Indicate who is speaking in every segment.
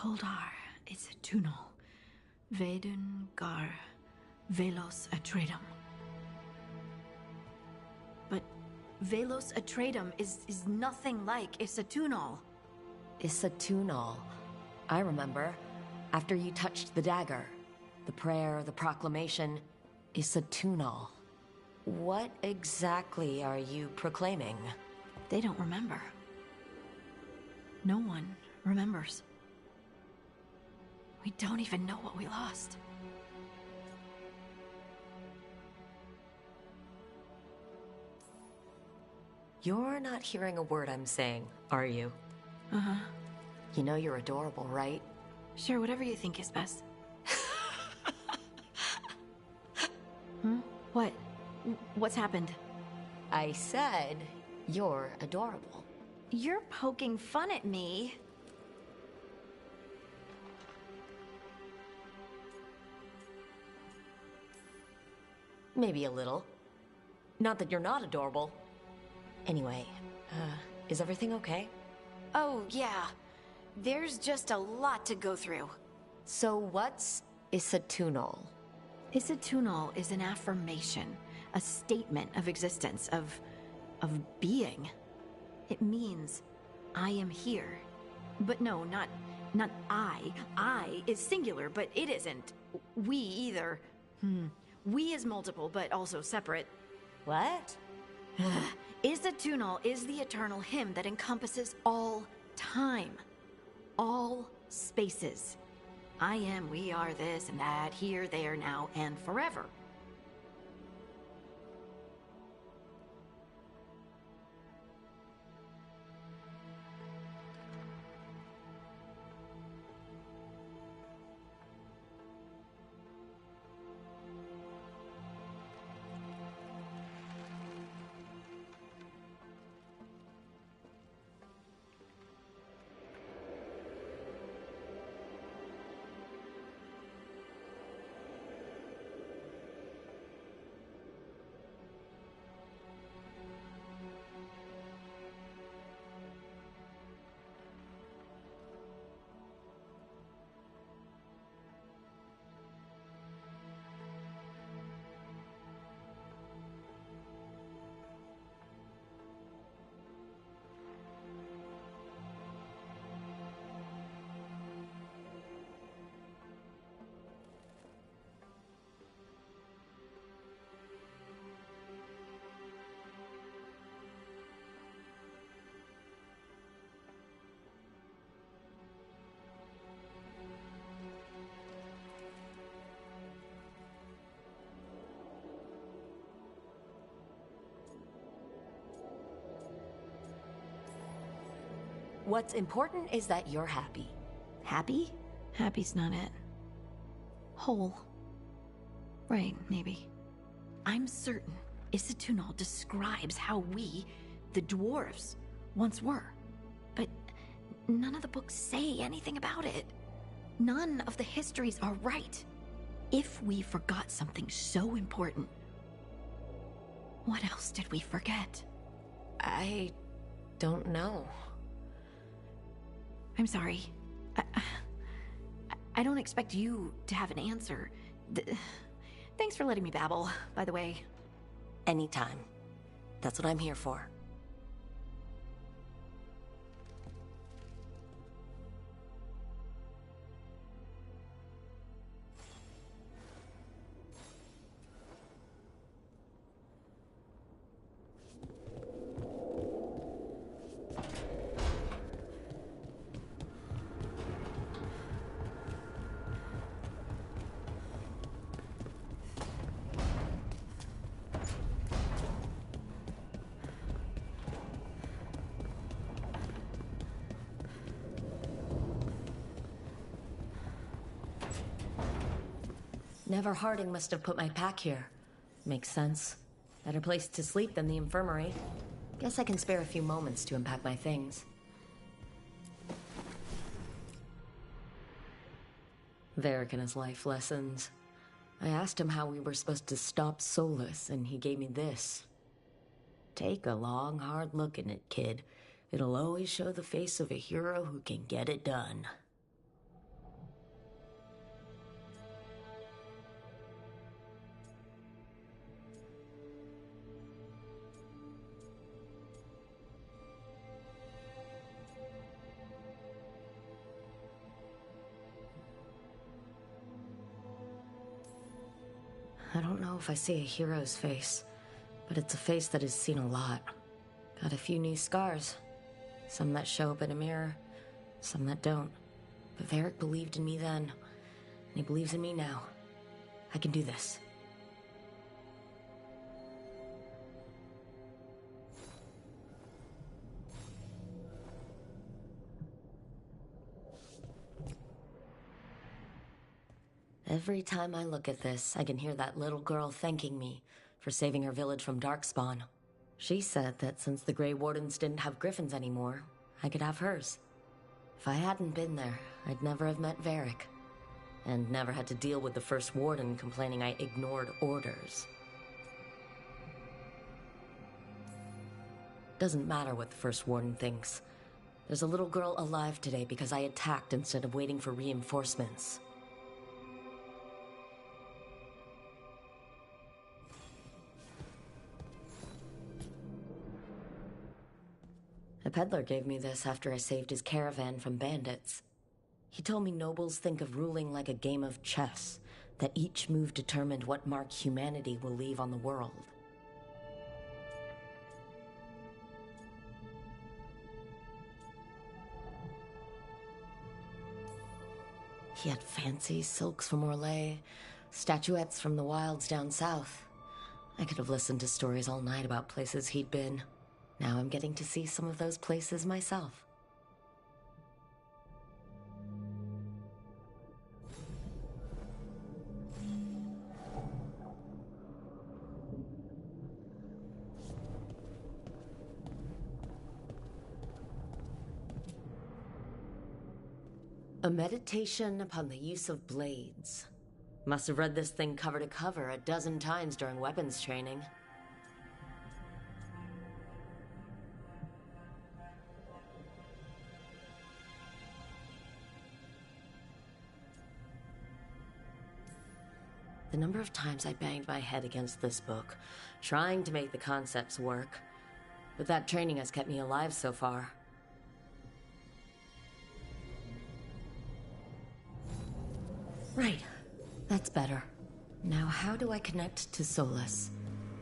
Speaker 1: Holdar, it's a tunnel. Veilguard, Velos Atreitum. But Velos Atreitum is nothing like Isatunal.
Speaker 2: Isatunal. I remember. After you touched the dagger. The prayer, the proclamation. Isatunal. What exactly are you proclaiming?
Speaker 1: They don't remember. No one remembers. We don't even know what we lost.
Speaker 2: You're not hearing a word I'm saying, are you?
Speaker 1: Uh-huh.
Speaker 2: You know you're adorable, right?
Speaker 1: Sure, whatever you think is best. Huh? What? What's happened?
Speaker 2: I said you're adorable.
Speaker 1: You're poking fun at me.
Speaker 2: Maybe a little. Not that you're not adorable. Anyway, is everything okay?
Speaker 1: Oh, yeah. There's just a lot to go through.
Speaker 2: So what's Isatunal?
Speaker 1: Isatunal is an affirmation, a statement of existence, of being. It means, I am here. But no, not I. I is singular, but it isn't. We either. We is multiple, but also separate.
Speaker 2: What?
Speaker 1: Isatunal is the eternal hymn that encompasses all time. All spaces. I am, we are, this and that, here, there, now, and forever.
Speaker 2: What's important is that you're happy.
Speaker 1: Happy? Happy's not it. Whole. Right, maybe. I'm certain Isatunal describes how we, the dwarves, once were. But none of the books say anything about it. None of the histories are right. If we forgot something so important, what else did we forget?
Speaker 2: I don't know.
Speaker 1: I'm sorry. I don't expect you to have an answer. Thanks for letting me babble, by the way.
Speaker 2: Anytime. That's what I'm here for. Never Harding must have put my pack here. Makes sense. Better place to sleep than the infirmary. Guess I can spare a few moments to unpack my things. Varric and his life lessons. I asked him how we were supposed to stop Solus, and he gave me this. Take a long, hard look in it, kid. It'll always show the face of a hero who can get it done. I don't know if I see a hero's face, but it's a face that has seen a lot. Got a few new scars. Some that show up in a mirror, some that don't. But Varric believed in me then, and he believes in me now. I can do this. Every time I look at this, I can hear that little girl thanking me for saving her village from Darkspawn. She said that since the Grey Wardens didn't have griffins anymore, I could have hers. If I hadn't been there, I'd never have met Varric, and never had to deal with the First Warden complaining I ignored orders. Doesn't matter what the First Warden thinks. There's a little girl alive today because I attacked instead of waiting for reinforcements. A peddler gave me this after I saved his caravan from bandits. He told me nobles think of ruling like a game of chess, that each move determined what mark humanity will leave on the world. He had fancy silks from Orlais, statuettes from the wilds down south. I could have listened to stories all night about places he'd been. Now I'm getting to see some of those places myself. A meditation upon the use of blades. Must have read this thing cover to cover a dozen times during weapons training. The number of times I banged my head against this book, trying to make the concepts work. But that training has kept me alive so far. Right. That's better. Now how do I connect to Solus?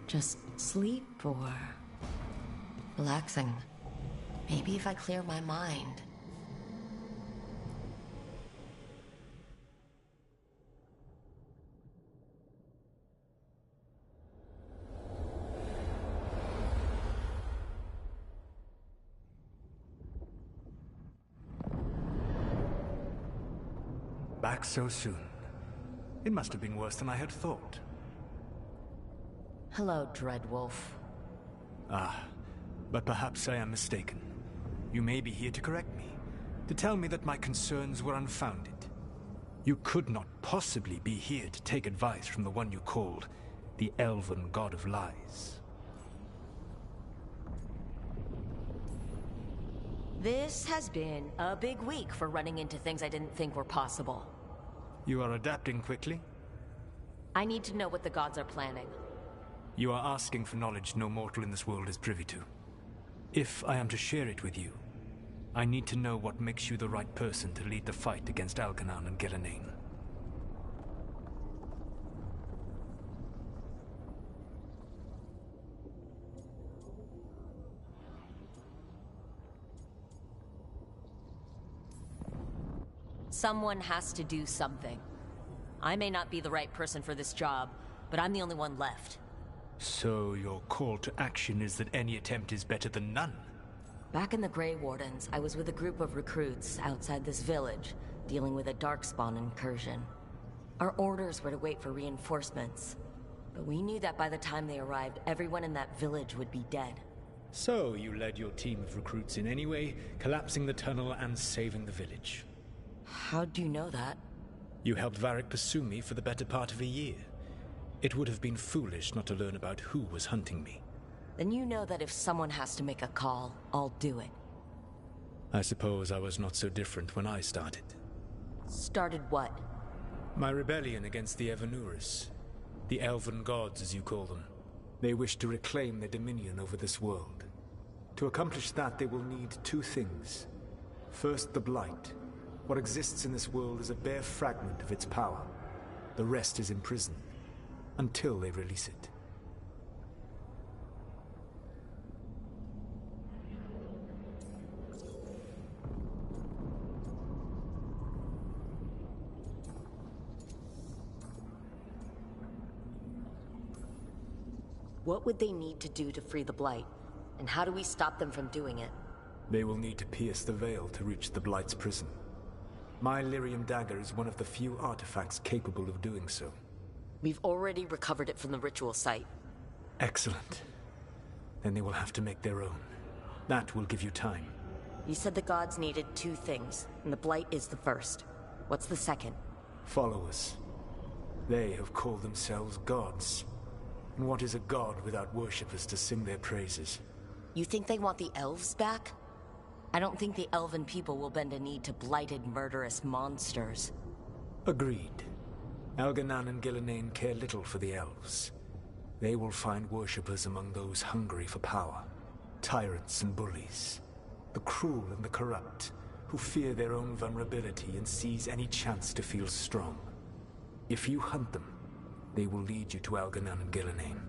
Speaker 2: Just sleep or relaxing? Maybe if I clear my mind.
Speaker 3: Back so soon. It must have been worse than I had thought.
Speaker 2: Hello, Dreadwolf.
Speaker 3: Ah, but perhaps I am mistaken. You may be here to correct me, to tell me that my concerns were unfounded. You could not possibly be here to take advice from the one you called the Elven God of Lies.
Speaker 2: This has been a big week for running into things I didn't think were possible.
Speaker 3: You are adapting quickly?
Speaker 2: I need to know what the gods are planning.
Speaker 3: You are asking for knowledge no mortal in this world is privy to. If I am to share it with you, I need to know what makes you the right person to lead the fight against Alkanan and Ghilanane.
Speaker 2: Someone has to do something. I may not be the right person for this job, but I'm the only one left.
Speaker 3: So your call to action is that any attempt is better than none?
Speaker 2: Back in the Grey Wardens, I was with a group of recruits outside this village, dealing with a Darkspawn incursion. Our orders were to wait for reinforcements, but we knew that by the time they arrived, everyone in that village would be dead.
Speaker 3: So you led your team of recruits in any way, collapsing the tunnel and saving the village.
Speaker 2: How'd you know that?
Speaker 3: You helped Varric pursue me for the better part of a year. It would have been foolish not to learn about who was hunting me.
Speaker 2: Then you know that if someone has to make a call, I'll do it.
Speaker 3: I suppose I was not so different when I started.
Speaker 2: Started what?
Speaker 3: My rebellion against the Evanuris. The Elven Gods, as you call them. They wish to reclaim their dominion over this world. To accomplish that, they will need two things. First, the Blight. What exists in this world is a bare fragment of its power. The rest is imprisoned. until they release it.
Speaker 2: What would they need to do to free the Blight? And how do we stop them from doing it?
Speaker 3: They will need to pierce the veil to reach the Blight's prison. My lyrium dagger is one of the few artifacts capable of doing so.
Speaker 2: We've already recovered it from the ritual site.
Speaker 3: Excellent. Then they will have to make their own. That will give you time.
Speaker 2: You said the gods needed 2 things, and the Blight is the first. What's the second?
Speaker 3: Followers. They have called themselves gods. And what is a god without worshippers to sing their praises?
Speaker 2: You think they want the elves back? I don't think the elven people will bend a knee to blighted, murderous monsters.
Speaker 3: Agreed. Elganan and Gillenane care little for the elves. They will find worshippers among those hungry for power. Tyrants and bullies. The cruel and the corrupt, who fear their own vulnerability and seize any chance to feel strong. If you hunt them, they will lead you to Elganan and Gillenane.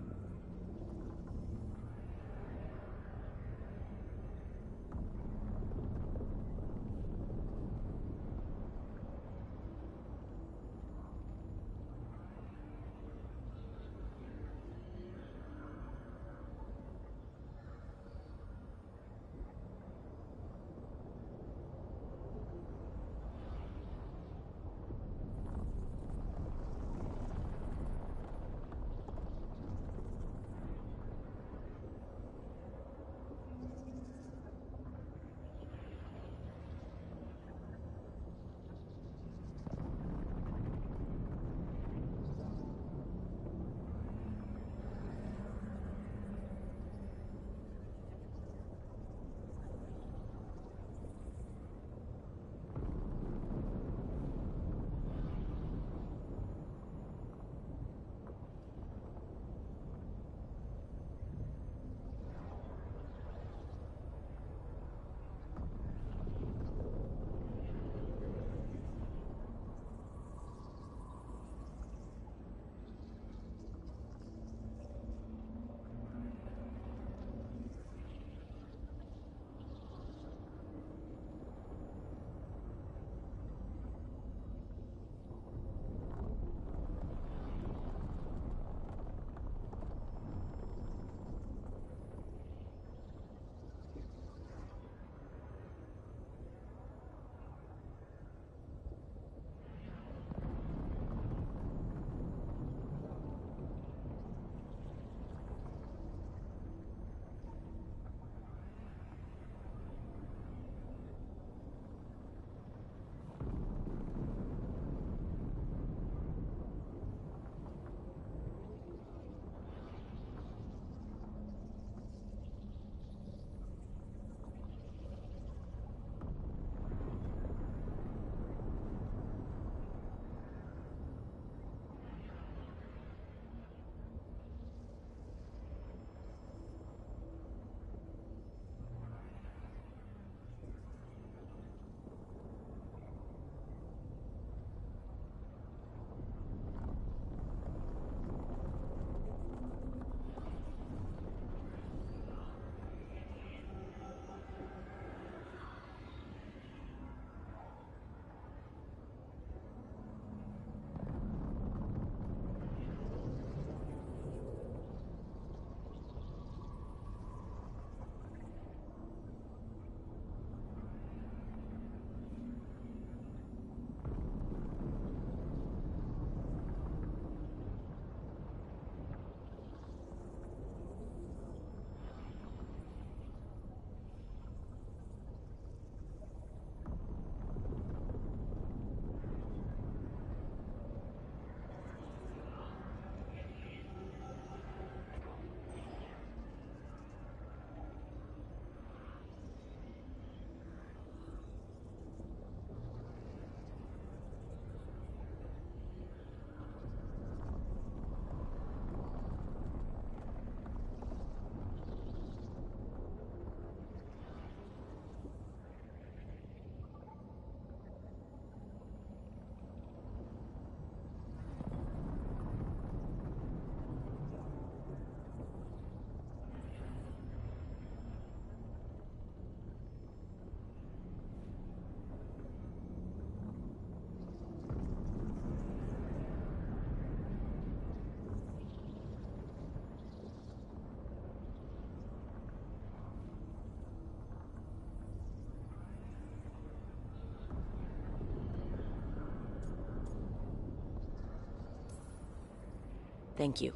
Speaker 2: Thank you.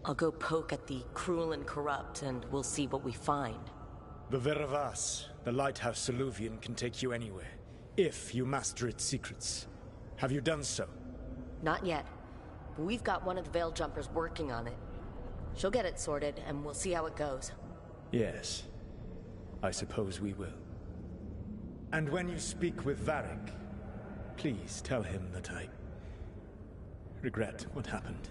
Speaker 2: I'll go poke at the cruel and corrupt, and we'll see what we find.
Speaker 3: The Veravas, the lighthouse Soluvian, can take you anywhere, if you master its secrets. Have you done so?
Speaker 2: Not yet, but we've got one of the Veil Jumpers working on it. She'll get it sorted, and we'll see how it goes.
Speaker 3: Yes, I suppose we will. And when you speak with Varric, please tell him that I regret what happened.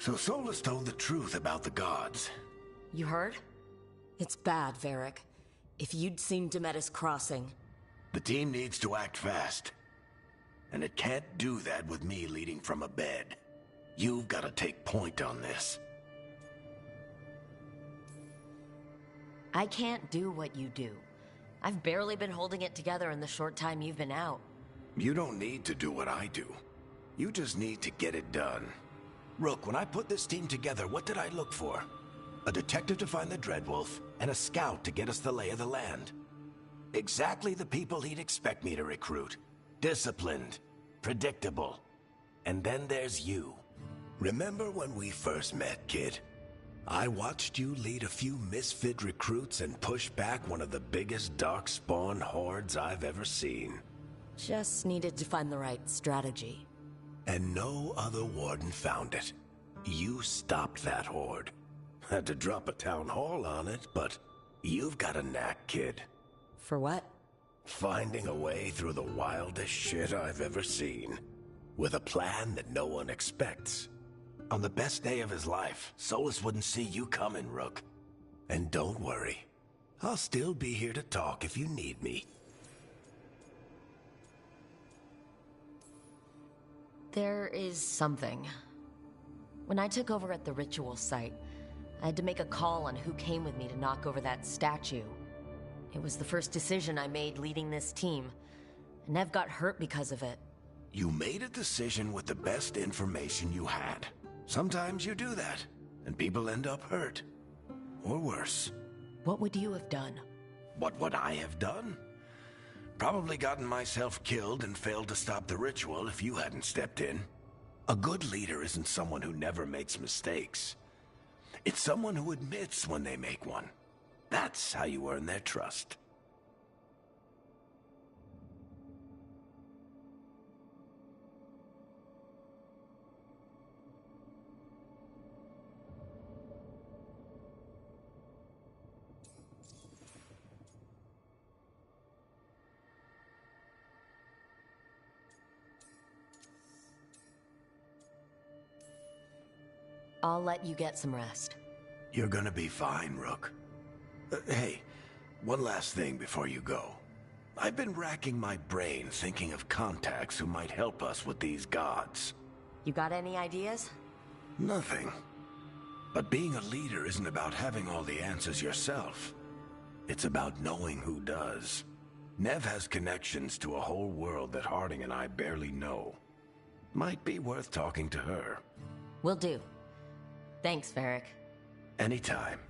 Speaker 4: So Solus told the truth about the gods.
Speaker 2: You heard? It's bad, Varric. If you'd seen Demetis crossing...
Speaker 4: The team needs to act fast. And it can't do that with me leading from a bed. You've got to take point on this.
Speaker 2: I can't do what you do. I've barely been holding it together in the short time you've been out.
Speaker 4: You don't need to do what I do. You just need to get it done. Rook, when I put this team together, what did I look for? A detective to find the Dreadwolf, and a scout to get us the lay of the land. Exactly the people he'd expect me to recruit. Disciplined, predictable. And then there's you. Remember when we first met, kid? I watched you lead a few misfit recruits and push back one of the biggest darkspawn hordes I've ever seen.
Speaker 2: Just needed to find the right strategy.
Speaker 4: And no other warden found it. You stopped that horde. Had to drop a town hall on it, but you've got a knack, kid.
Speaker 2: For what?
Speaker 4: Finding a way through the wildest shit I've ever seen. With a plan that no one expects. On the best day of his life, Solus wouldn't see you coming, Rook. And don't worry. I'll still be here to talk if you need me.
Speaker 2: There is something. When I took over at the ritual site, I had to make a call on who came with me to knock over that statue. It was the first decision I made leading this team. Nev got hurt because of it.
Speaker 4: You made a decision with the best information you had. Sometimes you do that, and people end up hurt. Or worse.
Speaker 2: What would you have done?
Speaker 4: What would I have done? Probably gotten myself killed and failed to stop the ritual if you hadn't stepped in. A good leader isn't someone who never makes mistakes. It's someone who admits when they make one. That's how you earn their trust.
Speaker 2: I'll let you get some rest.
Speaker 4: You're gonna be fine, Rook. Hey, one last thing before you go. I've been racking my brain thinking of contacts who might help us with these gods.
Speaker 2: You got any ideas?
Speaker 4: Nothing. But being a leader isn't about having all the answers yourself. It's about knowing who does. Nev has connections to a whole world that Harding and I barely know. Might be worth talking to her.
Speaker 2: Will do. Thanks, Varric.
Speaker 4: Anytime.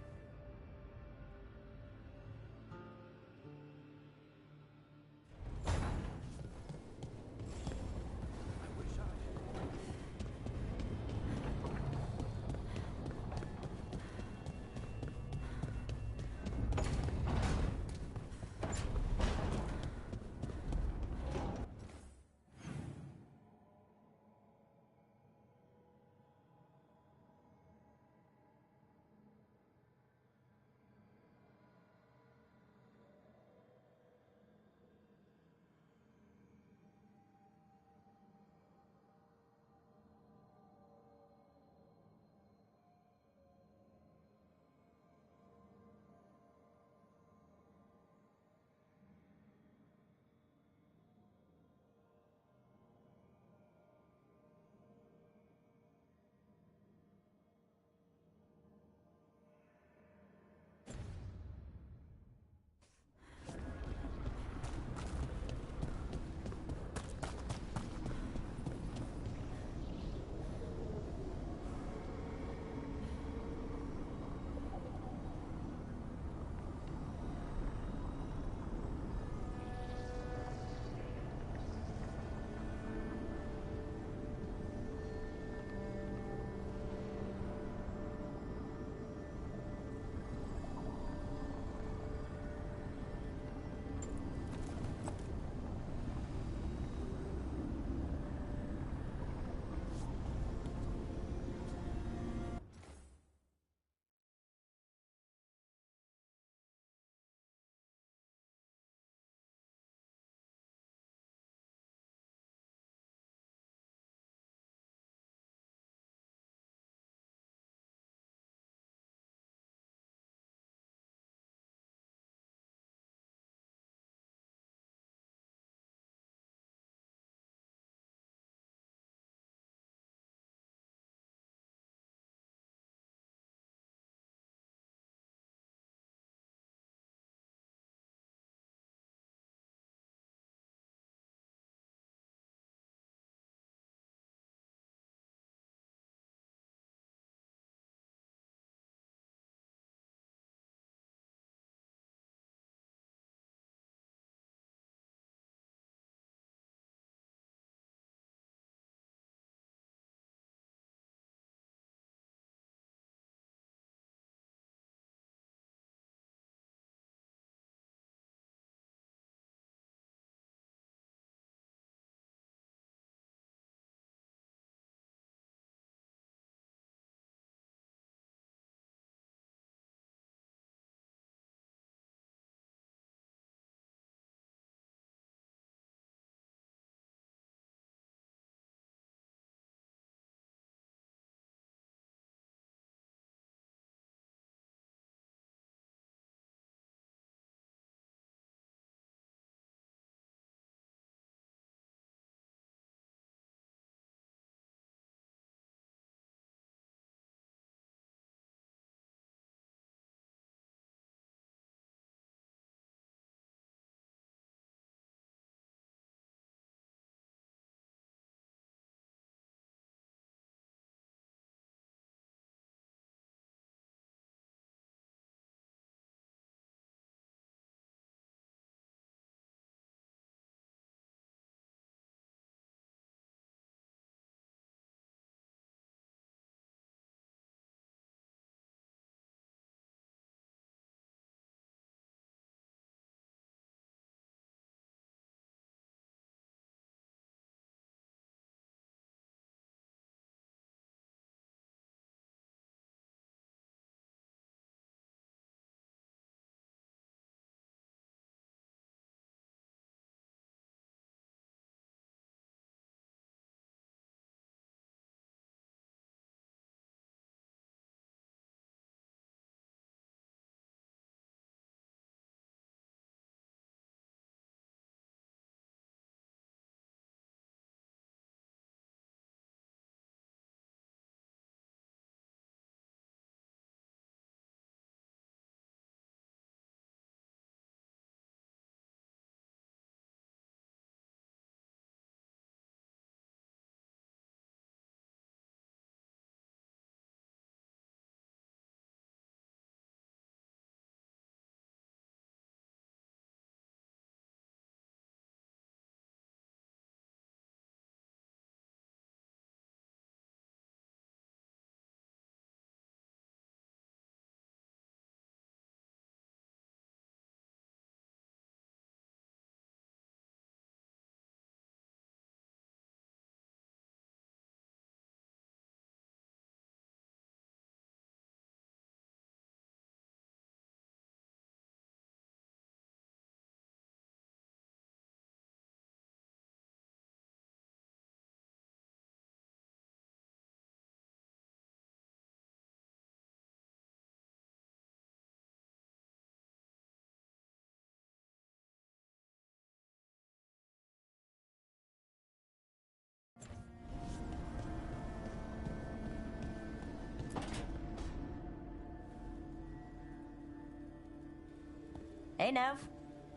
Speaker 2: Hey, Nev.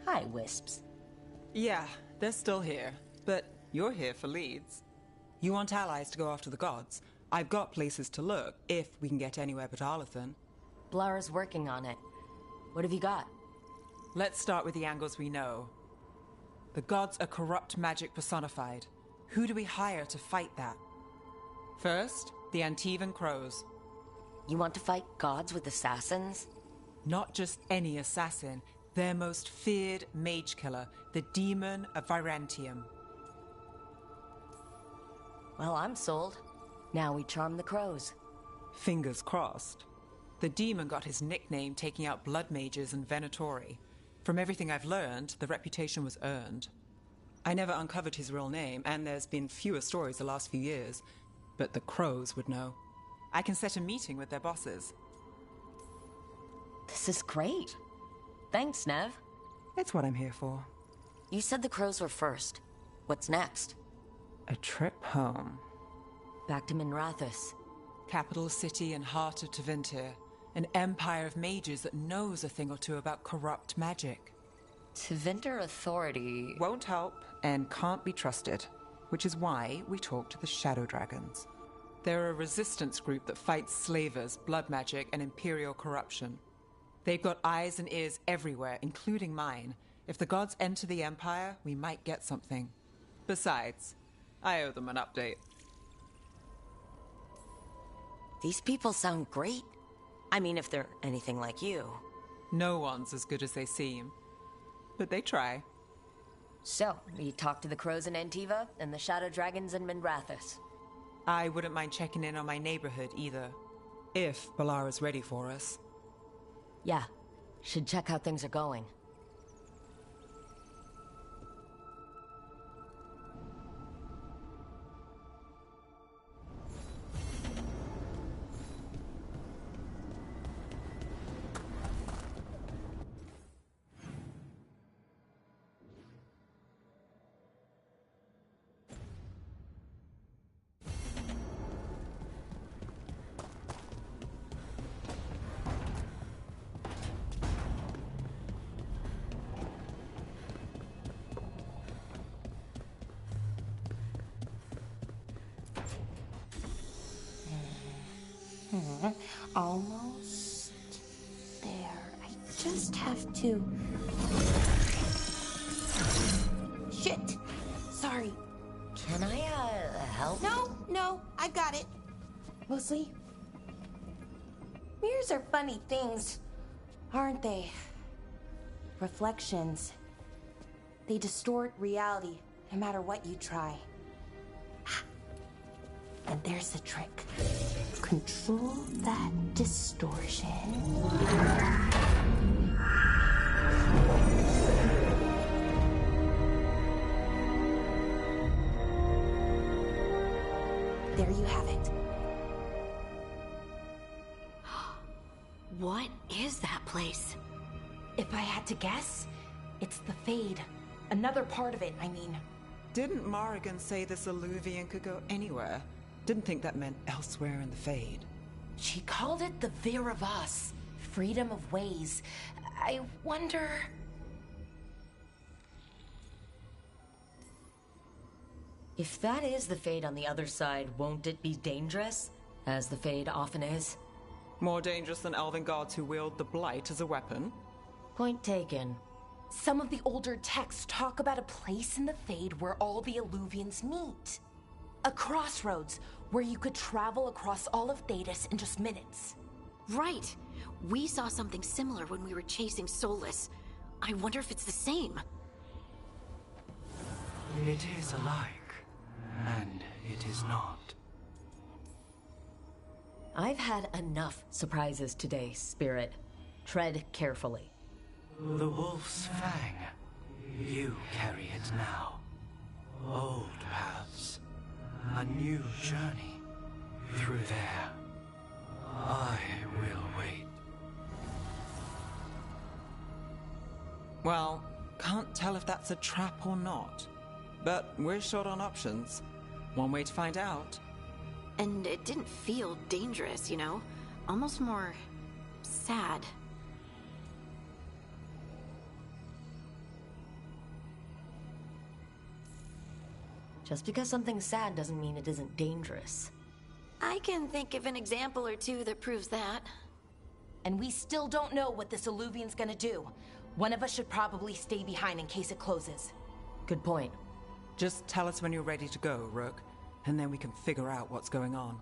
Speaker 2: Hi, Wisps.
Speaker 5: Yeah, they're still here, but you're here for leads. You want allies to go after the gods? I've got places to look, if we can get anywhere but Arlathan.
Speaker 2: Blara's working on it. What have you got?
Speaker 5: Let's start with the angles we know. The gods are corrupt magic personified. Who do we hire to fight that? First, the Antivan Crows.
Speaker 2: You want to fight gods with assassins?
Speaker 5: Not just any assassin, their most feared mage killer, the Demon of Virantium.
Speaker 2: Well, I'm sold. Now we charm the crows.
Speaker 5: Fingers crossed. The demon got his nickname taking out blood mages and Venatori. From everything I've learned, the reputation was earned. I never uncovered his real name, and there's been fewer stories the last few years, but the crows would know. I can set a meeting with their bosses.
Speaker 2: This is great. Thanks, Nev.
Speaker 5: It's what I'm here for.
Speaker 2: You said the crows were first. What's next?
Speaker 5: A trip home.
Speaker 2: Back to Minrathous.
Speaker 5: Capital city and heart of Tevinter. An empire of mages that knows a thing or two about corrupt magic.
Speaker 2: Tevinter authority...
Speaker 5: Won't help and can't be trusted, which is why we talk to the Shadow Dragons. They're a resistance group that fights slavers, blood magic, and imperial corruption. They've got eyes and ears everywhere, including mine. If the gods enter the Empire, we might get something. Besides, I owe them an update.
Speaker 2: These people sound great. I mean, if they're anything like you.
Speaker 5: No one's as good as they seem. But they try.
Speaker 2: So, we talked to the crows in Antiva and the Shadow Dragons in Minrathous.
Speaker 5: I wouldn't mind checking in on my neighborhood either. If Valara's ready for us.
Speaker 2: Yeah, should check how things are going.
Speaker 6: Almost there. I just have to... Shit! Sorry.
Speaker 2: Can I, help?
Speaker 6: No, I've got it. Mostly, mirrors are funny things, aren't they? Reflections. They distort reality, no matter what you try. And there's the trick. Control that distortion. There you have it.
Speaker 1: What is that place?
Speaker 6: If I had to guess, it's the Fade. Another part of it, I mean.
Speaker 5: Didn't Morrigan say this Illuvian could go anywhere? Didn't think that meant elsewhere in the Fade.
Speaker 6: She called it the Vir of Us, freedom of ways. I wonder...
Speaker 2: If that is the Fade on the other side, won't it be dangerous? As the Fade often is.
Speaker 5: More dangerous than elven gods who wield the Blight as a weapon?
Speaker 2: Point taken.
Speaker 6: Some of the older texts talk about a place in the Fade where all the Illuvians meet. A crossroads where you could travel across all of Thedas in just minutes.
Speaker 1: Right. We saw something similar when we were chasing Solus. I wonder if it's the same.
Speaker 7: It is alike, and it is not.
Speaker 2: I've had enough surprises today, Spirit. Tread carefully.
Speaker 7: The wolf's fang. You carry it now. Old paths. A new journey. Through there. I will wait.
Speaker 5: Well, can't tell if that's a trap or not. But we're short on options. One way to find out.
Speaker 1: And it didn't feel dangerous, you know? Almost more... sad.
Speaker 2: Just because something's sad doesn't mean it isn't dangerous.
Speaker 1: I can think of an example or two that proves that.
Speaker 6: And we still don't know what this Illuvian's gonna do. One of us should probably stay behind in case it closes.
Speaker 2: Good point.
Speaker 5: Just tell us when you're ready to go, Rook, and then we can figure out what's going on.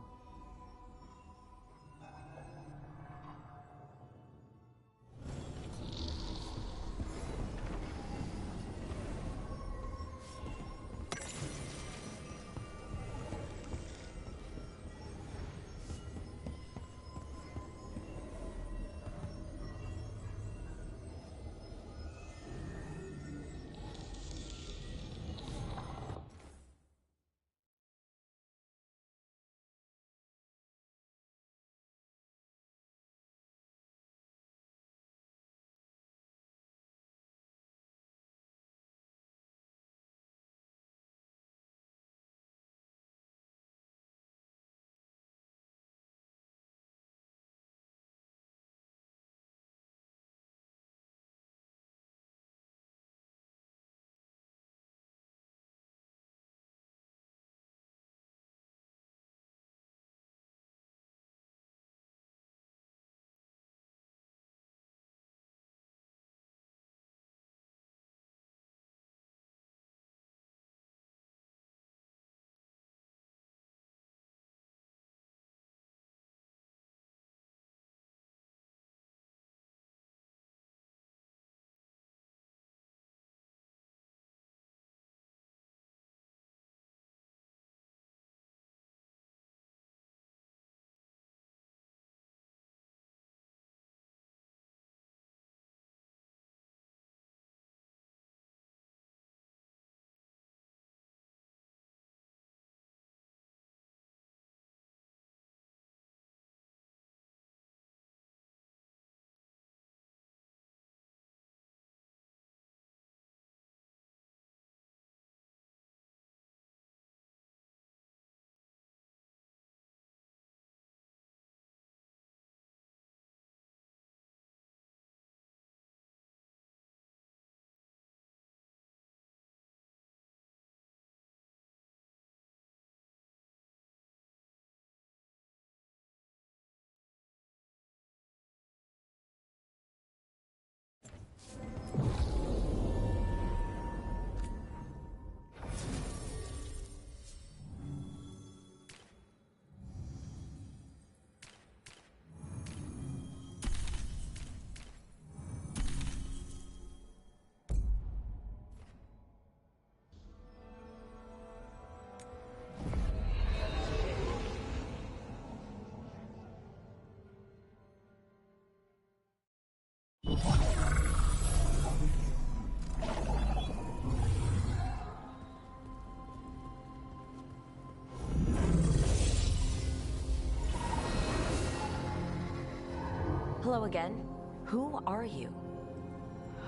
Speaker 2: Hello again. Who are you?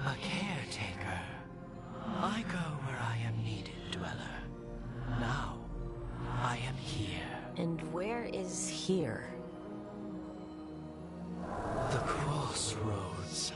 Speaker 7: A caretaker. I go where I am needed, Dweller. Now, I am here.
Speaker 2: And where is here?
Speaker 7: The crossroads.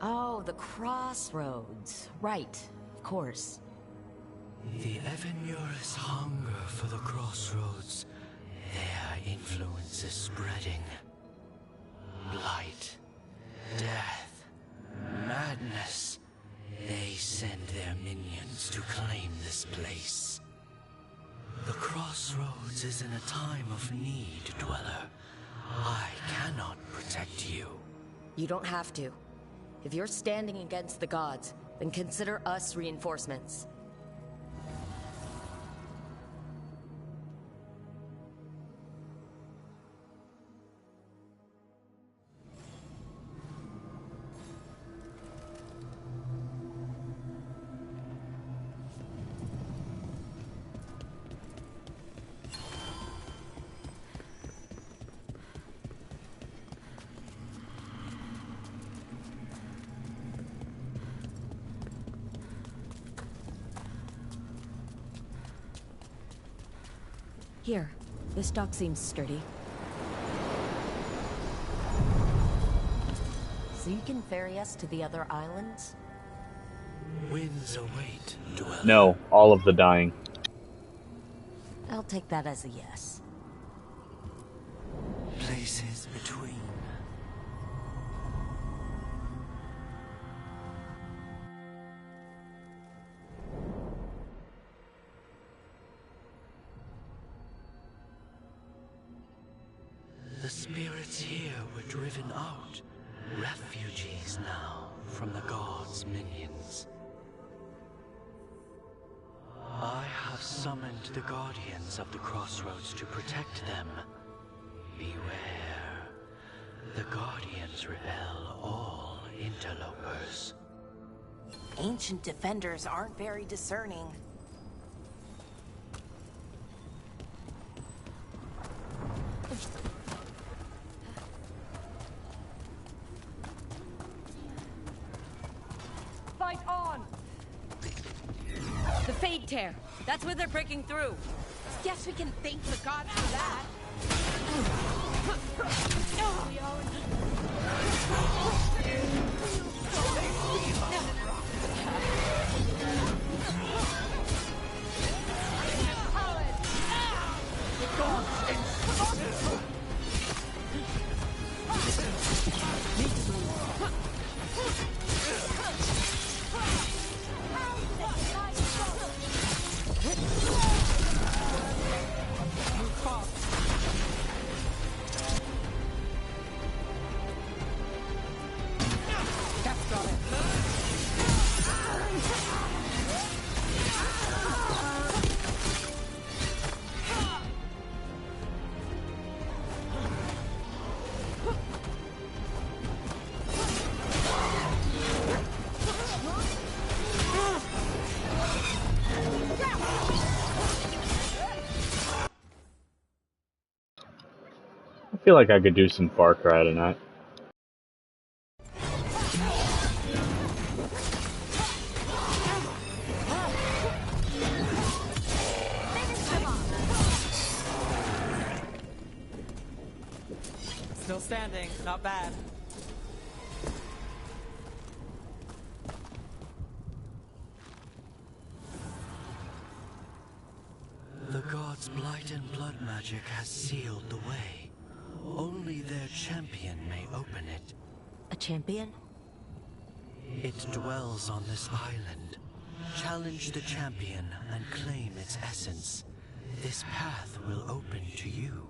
Speaker 2: Oh, the crossroads. Right, of course.
Speaker 7: The Evenurus hunger for the crossroads. Their influence is spreading. Blight, death, madness. They send their minions to claim this place. The crossroads is in a time of need, Dweller. I cannot protect you.
Speaker 2: You don't have to. If you're standing against the gods, then consider us reinforcements. Here, this dock seems sturdy. So you can ferry us to the other islands?
Speaker 7: Winds await, dweller.
Speaker 8: No, all of the dying.
Speaker 2: I'll take that as a yes.
Speaker 7: Places between. The spirits here were driven out. Refugees now from the gods' minions. I have summoned the guardians of the crossroads to protect them. Beware. The guardians repel all interlopers.
Speaker 6: Ancient defenders aren't very discerning.
Speaker 9: Fight on!
Speaker 1: The Fade Tear. That's where they're breaking through.
Speaker 6: Guess we can thank the gods for that.
Speaker 8: I feel like I could do some Far Cry tonight.
Speaker 5: Still standing, not bad.
Speaker 7: The gods' blight and blood magic has sealed the way. Only their champion may open it.
Speaker 2: A champion?
Speaker 7: It dwells on this island. Challenge the champion and claim its essence. This path will open to you.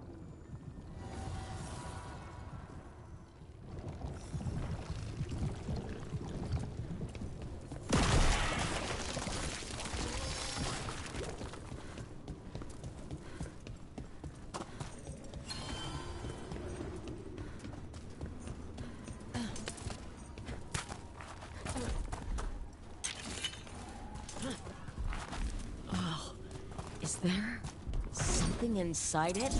Speaker 2: Is there something inside it?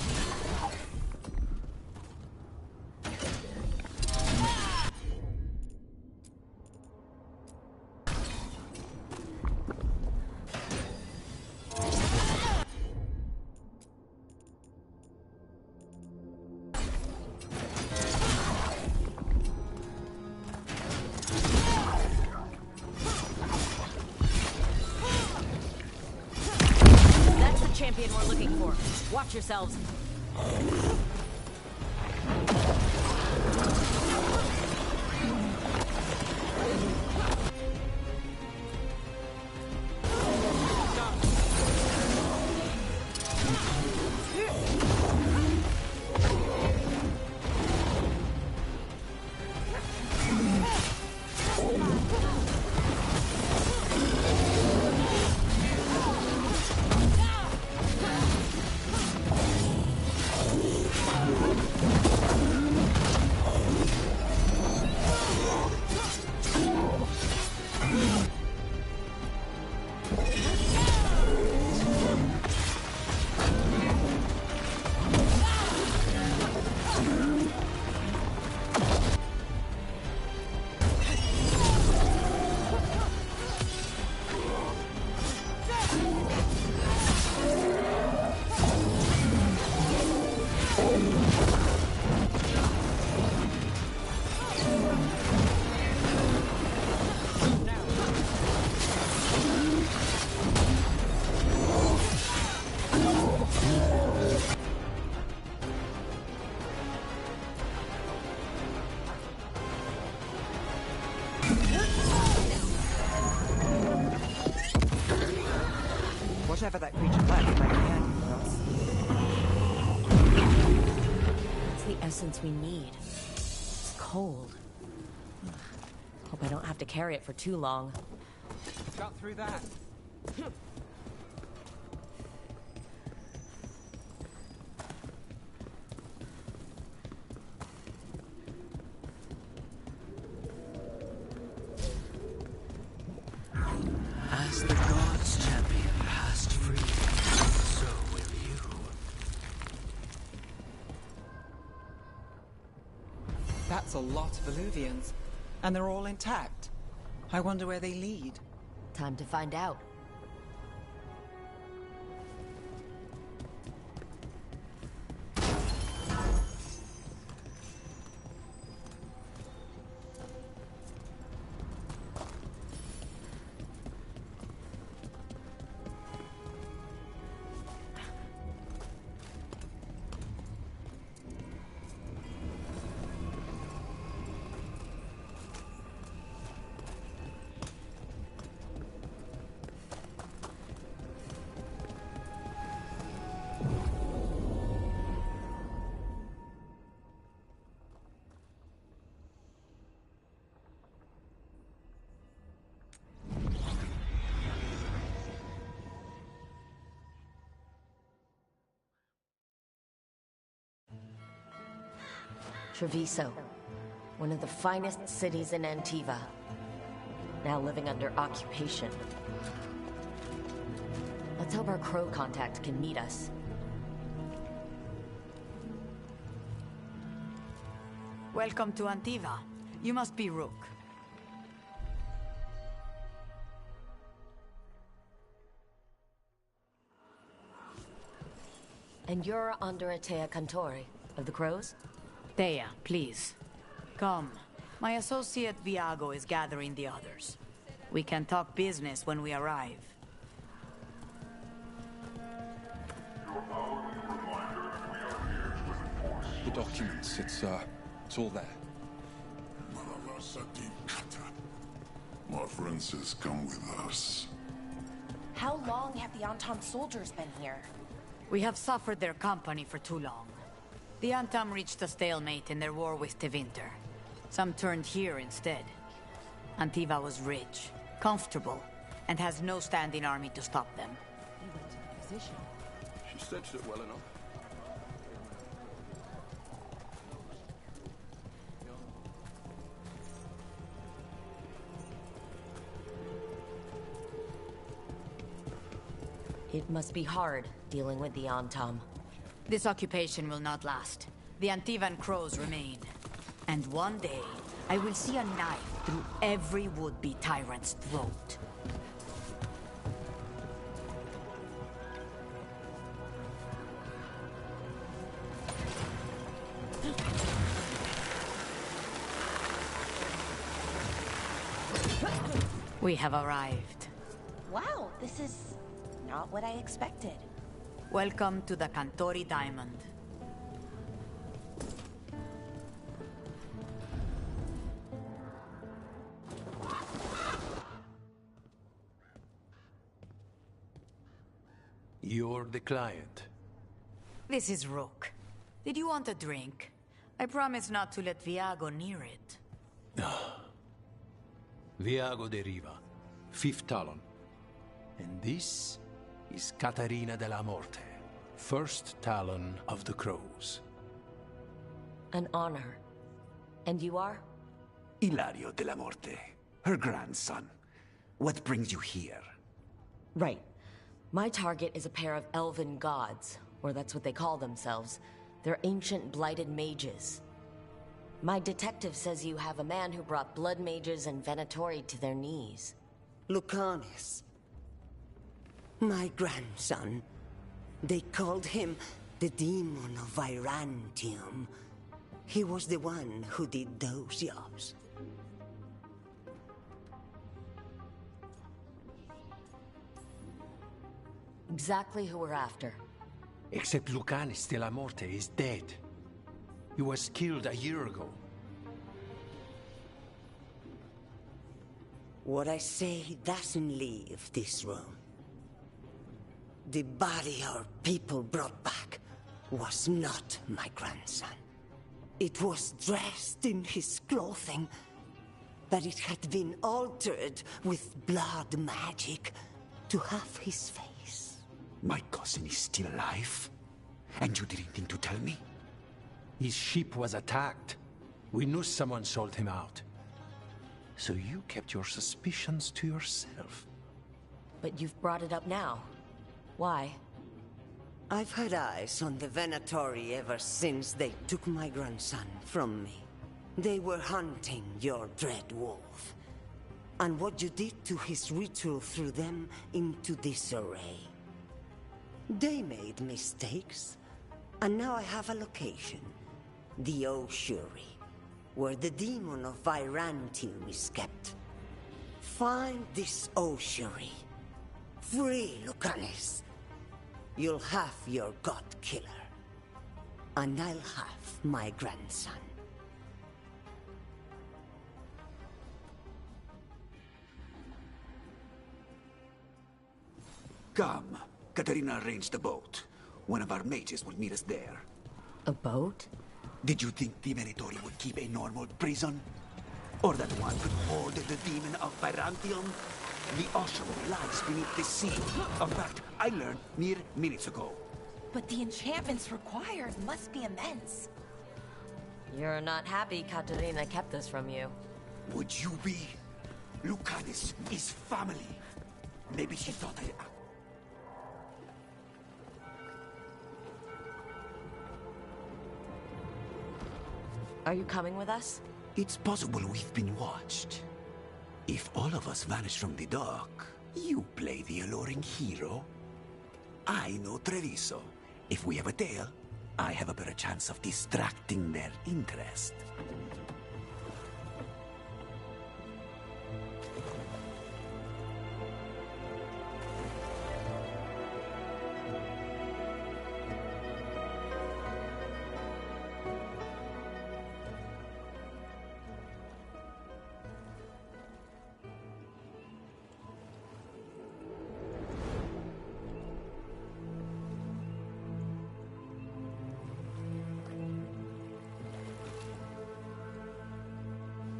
Speaker 1: Champion we're looking for. Watch yourselves.
Speaker 5: Whatever that creature might be handy for us.
Speaker 2: It's the essence we need. It's cold. Hope I don't have to carry it for too long.
Speaker 5: Got through that.
Speaker 7: As the gods' champion passed free, so will you.
Speaker 5: That's a lot of Illuvians. And they're all intact. I wonder where they lead.
Speaker 2: Time to find out. Treviso, one of the finest cities in Antiva, now living under occupation. Let's hope our crow contact can meet us.
Speaker 9: Welcome to Antiva. You must be Rook.
Speaker 2: And you're Andreatea Cantori, of the Crows?
Speaker 9: Thea, please. Come. My associate Viago is gathering the others. We can talk business when we arrive.
Speaker 10: The documents, it's all there.
Speaker 11: My friend says come with us.
Speaker 6: How long have the Antam soldiers been here?
Speaker 9: We have suffered their company for too long. The Antam reached a stalemate in their war with Tevinter. Some turned here instead. Antiva was rich, comfortable, and has no standing army to stop them.
Speaker 10: He went into position. She staged it well enough.
Speaker 2: It must be hard dealing with the Antam.
Speaker 9: This occupation will not last. The Antivan crows remain. And one day, I will see a knife through every would-be tyrant's throat. We have arrived.
Speaker 6: Wow, this is not what I expected.
Speaker 9: Welcome to the Cantori Diamond.
Speaker 7: You're the client.
Speaker 9: This is Rook. Did you want a drink? I promise not to let Viago near it.
Speaker 7: Viago de Riva, 5th Talon. And this is Catarina della Morte, 1st Talon of the Crows.
Speaker 2: An honor. And you are?
Speaker 12: Ilario della Morte, her grandson. What brings you here?
Speaker 2: Right. My target is a pair of elven gods, or that's what they call themselves. They're ancient blighted mages. My detective says you have a man who brought blood mages and Venatori to their knees.
Speaker 13: Lucanis. My grandson. They called him the Demon of Virantium. He was the one who did those jobs.
Speaker 2: Exactly who we're after.
Speaker 7: Except Lucanis della Morte is dead. He was killed a year ago.
Speaker 13: What I say doesn't leave this room. The body our people brought back was not my grandson. It was dressed in his clothing, but it had been altered with blood magic to have his face.
Speaker 12: My cousin is still alive? And you didn't think to tell me?
Speaker 4: His ship was attacked. We knew someone sold him out. So you kept your suspicions to yourself.
Speaker 2: But you've brought it up now. Why?
Speaker 13: I've had eyes on the Venatori ever since they took my grandson from me. They were hunting your dread wolf. And what you did to his ritual threw them into disarray. They made mistakes, and now I have a location. The Ossuary, where the demon of Virantium is kept. Find this Ossuary. Free Lucanis. You'll have your god killer. And I'll have my grandson.
Speaker 12: Come. Katarina arranged a boat. One of our mages will meet us there.
Speaker 2: A boat?
Speaker 12: Did you think the Venatori would keep a normal prison? Or that one could hold the demon of Virantium? The ossuary lies beneath the sea. In fact, I learned mere minutes ago.
Speaker 6: But the enchantments required must be immense.
Speaker 2: You're not happy Katarina kept this from you.
Speaker 12: Would you be? Lucanis is family. Maybe she thought I...
Speaker 2: Are you coming with us?
Speaker 12: It's possible we've been watched. If all of us vanish from the dock, you play the alluring hero. I know Treviso. If we have a tail, I have a better chance of distracting their interest.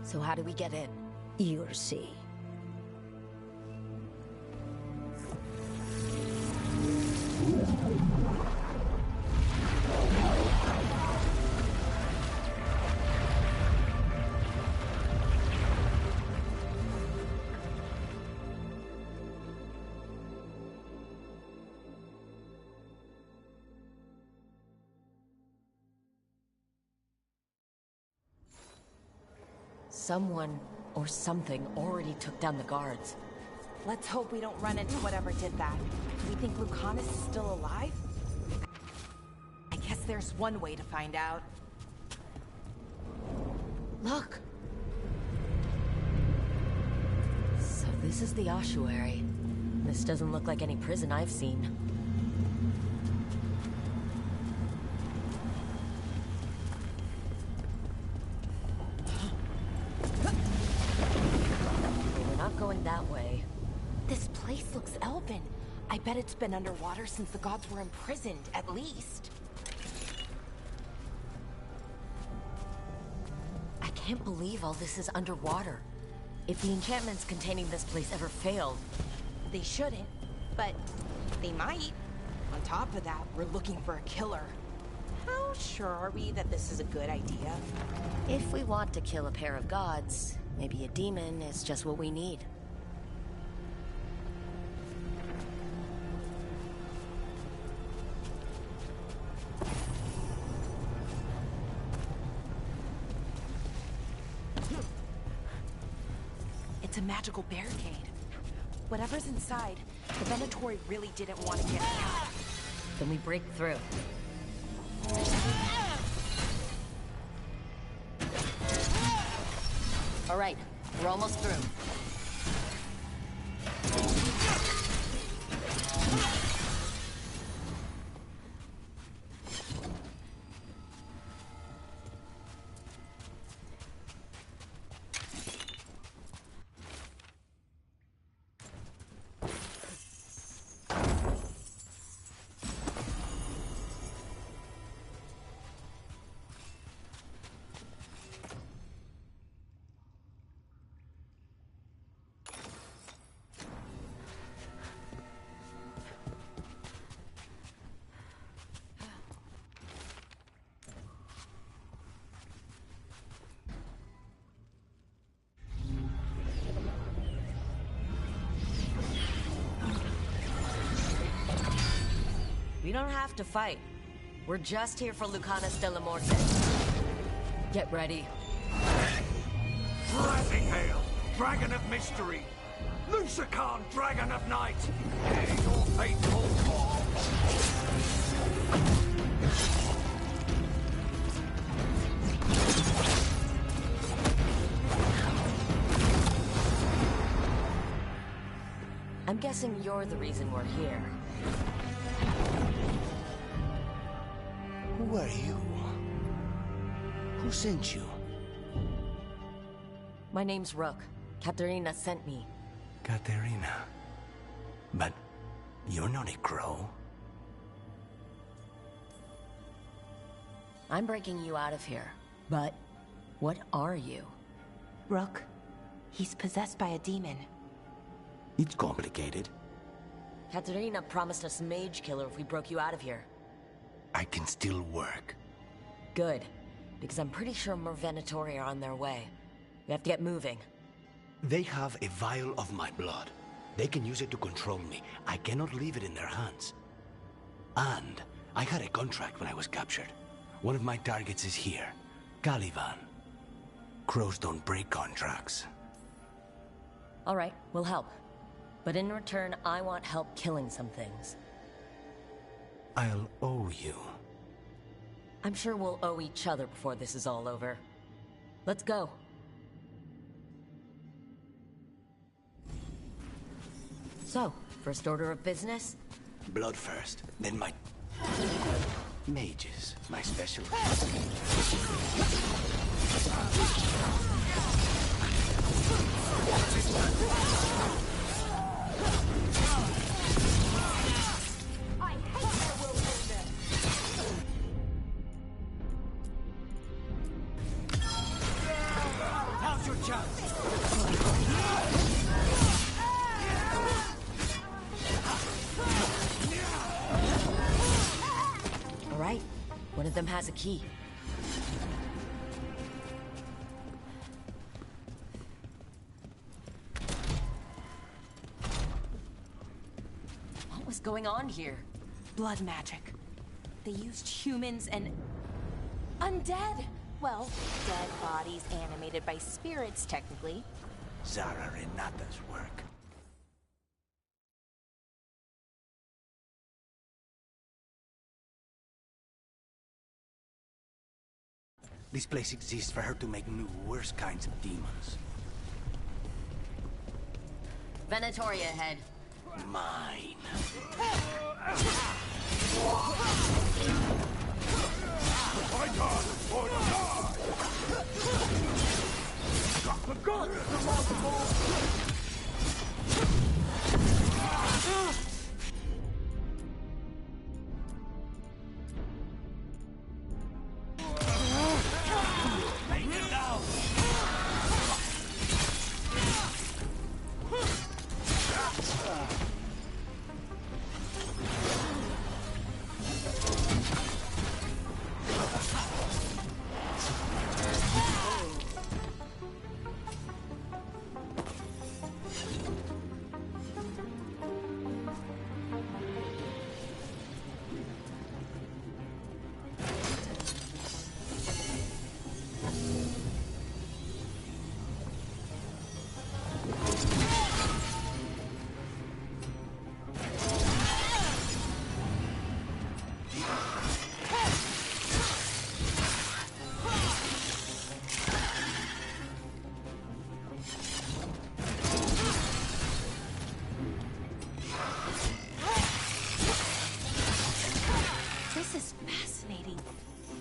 Speaker 2: So how do we get in?
Speaker 1: You'll see.
Speaker 2: Someone or something already took down the guards.
Speaker 6: Let's hope we don't run into whatever did that. Do we think Lucanus is still alive? I guess there's one way to find out.
Speaker 2: Look! So this is the ossuary. This doesn't look like any prison I've seen. Going that way.
Speaker 6: This place looks elven. I bet it's been underwater since the gods were imprisoned, at least.
Speaker 2: I can't believe all this is underwater. If the enchantments containing this place ever failed...
Speaker 6: They shouldn't, but they might. On top of that, we're looking for a killer. How sure are we that this is a good idea?
Speaker 2: If we want to kill a pair of gods, maybe a demon is just what we need.
Speaker 6: It's a magical barricade. Whatever's inside, the Venatori really didn't want to get out.
Speaker 2: Then we break through. All right, we're almost through. We don't have to fight. We're just here for Lucanus de la Morte. Get ready.
Speaker 14: Rising Hail, Dragon of Mystery! Lucican, Dragon of Night! Hear your fateful call!
Speaker 2: I'm guessing you're the reason we're here.
Speaker 12: Who are you? Who sent you?
Speaker 2: My name's Rook. Katerina sent me.
Speaker 12: Katerina. But you're not a crow.
Speaker 2: I'm breaking you out of here. But what are you?
Speaker 6: Rook, he's possessed by a demon.
Speaker 12: It's complicated.
Speaker 2: Katerina promised us Mage Killer if we broke you out of here.
Speaker 12: I can still work.
Speaker 2: Good. Because I'm pretty sure more Venatori are on their way. We have to get moving.
Speaker 12: They have a vial of my blood. They can use it to control me. I cannot leave it in their hands. And I had a contract when I was captured. One of my targets is here. Caliban. Crows don't break contracts.
Speaker 2: All right, we'll help. But in return, I want help killing some things.
Speaker 12: I'll owe you.
Speaker 2: I'm sure we'll owe each other before this is all over. Let's go. So, first order of business?
Speaker 12: Blood first, then my... mages, my specialty.
Speaker 6: I hate their willfulness!
Speaker 14: Now's your chance!
Speaker 2: All right, one of them has a key. What was going on here?
Speaker 6: Blood magic. They used humans and... undead! Well, dead bodies animated by spirits, technically.
Speaker 12: Zara Renata's work. This place exists for her to make new, worse kinds of demons.
Speaker 2: Venatoria ahead.
Speaker 12: Mine.
Speaker 14: The gods are multiple!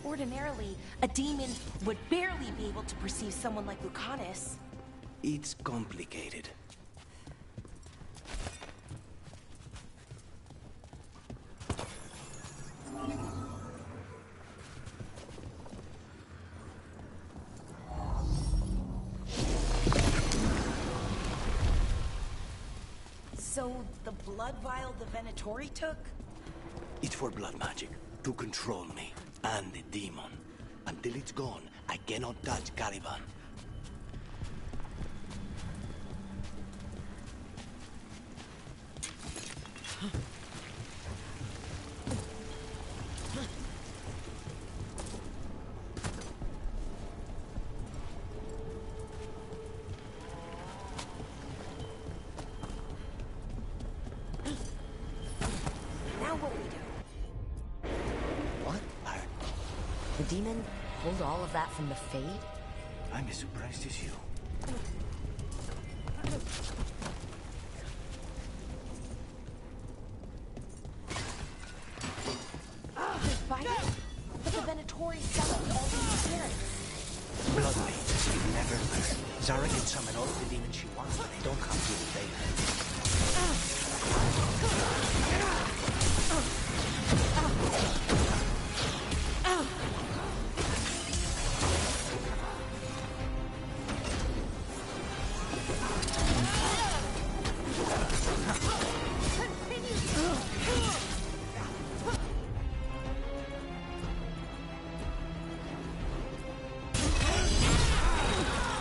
Speaker 6: Ordinarily, a demon would barely be able to perceive someone like Lucanus.
Speaker 12: It's complicated.
Speaker 6: So, the blood vial the Venatori took?
Speaker 12: It's for blood magic, to control me, and the demon. Until it's gone, I cannot touch Caliban.
Speaker 2: demon pulled all of that from the Fade?
Speaker 7: I'm as surprised as you.
Speaker 6: They're fighting? But the Venatori summoned all these spirits.
Speaker 7: Blood mages, you never learn. Zara can summon all the demons she wants, but they don't come to the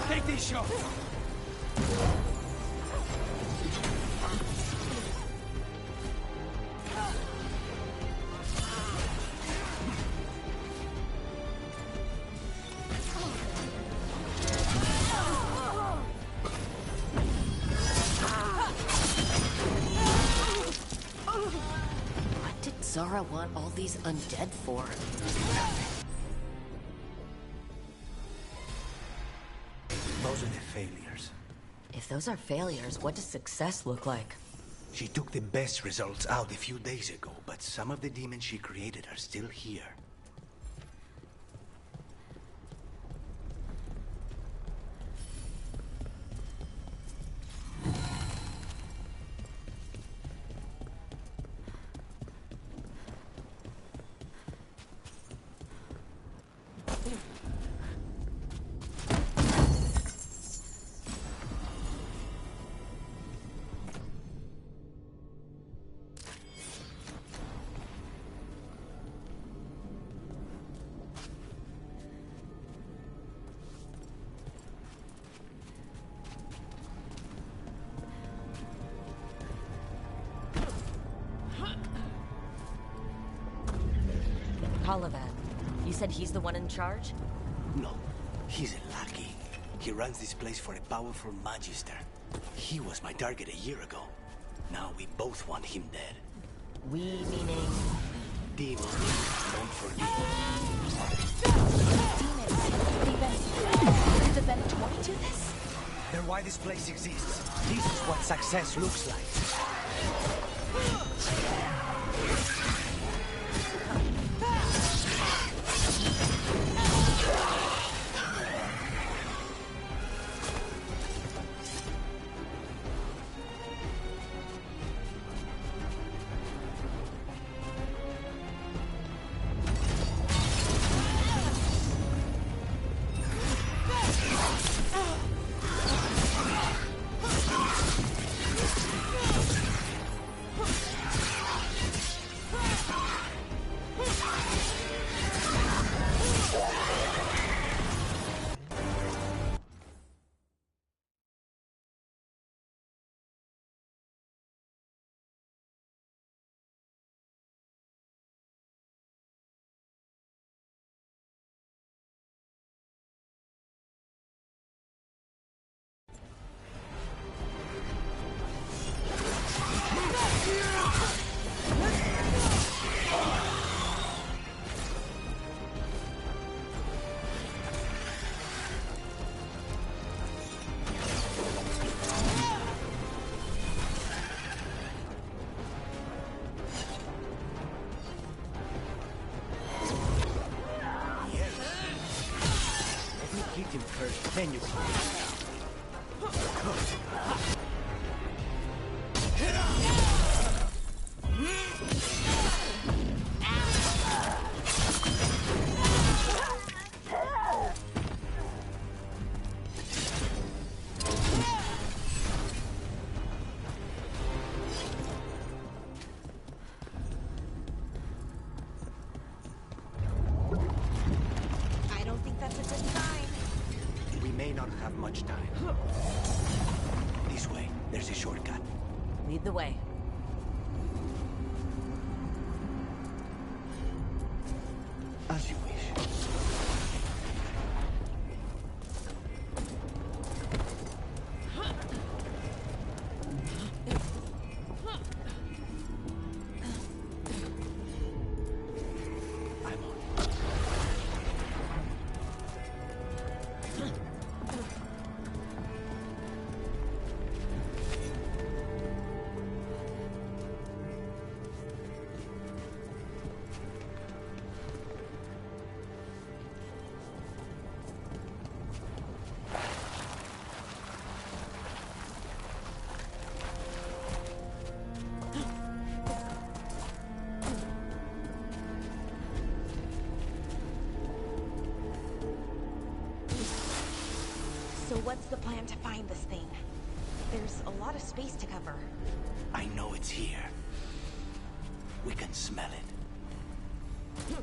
Speaker 14: Take these shots!
Speaker 2: What did Zara want all these undead for?
Speaker 7: Those are the failures.
Speaker 2: If those are failures, what does success look like?
Speaker 7: She took the best results out a few days ago, but some of the demons she created are still here.
Speaker 2: Calavan. You said he's the one in charge?
Speaker 7: No, he's a lackey. He runs this place for a powerful magister. He was my target a year ago. Now we both want him dead.
Speaker 2: We meaning...
Speaker 7: Demons, don't forget.
Speaker 6: Did the Venatori do this?
Speaker 7: They're why this place exists. This is what success looks like. Him first, then you
Speaker 6: I don't think that's a good sign.
Speaker 7: We may not have much time. This way, there's a shortcut.
Speaker 2: Lead the way.
Speaker 7: As you wish.
Speaker 6: So what's the plan to find this thing? There's a lot of space to cover.
Speaker 4: I know it's here. We can smell it.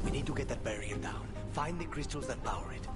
Speaker 4: We need to get that barrier down. Find the crystals that power it.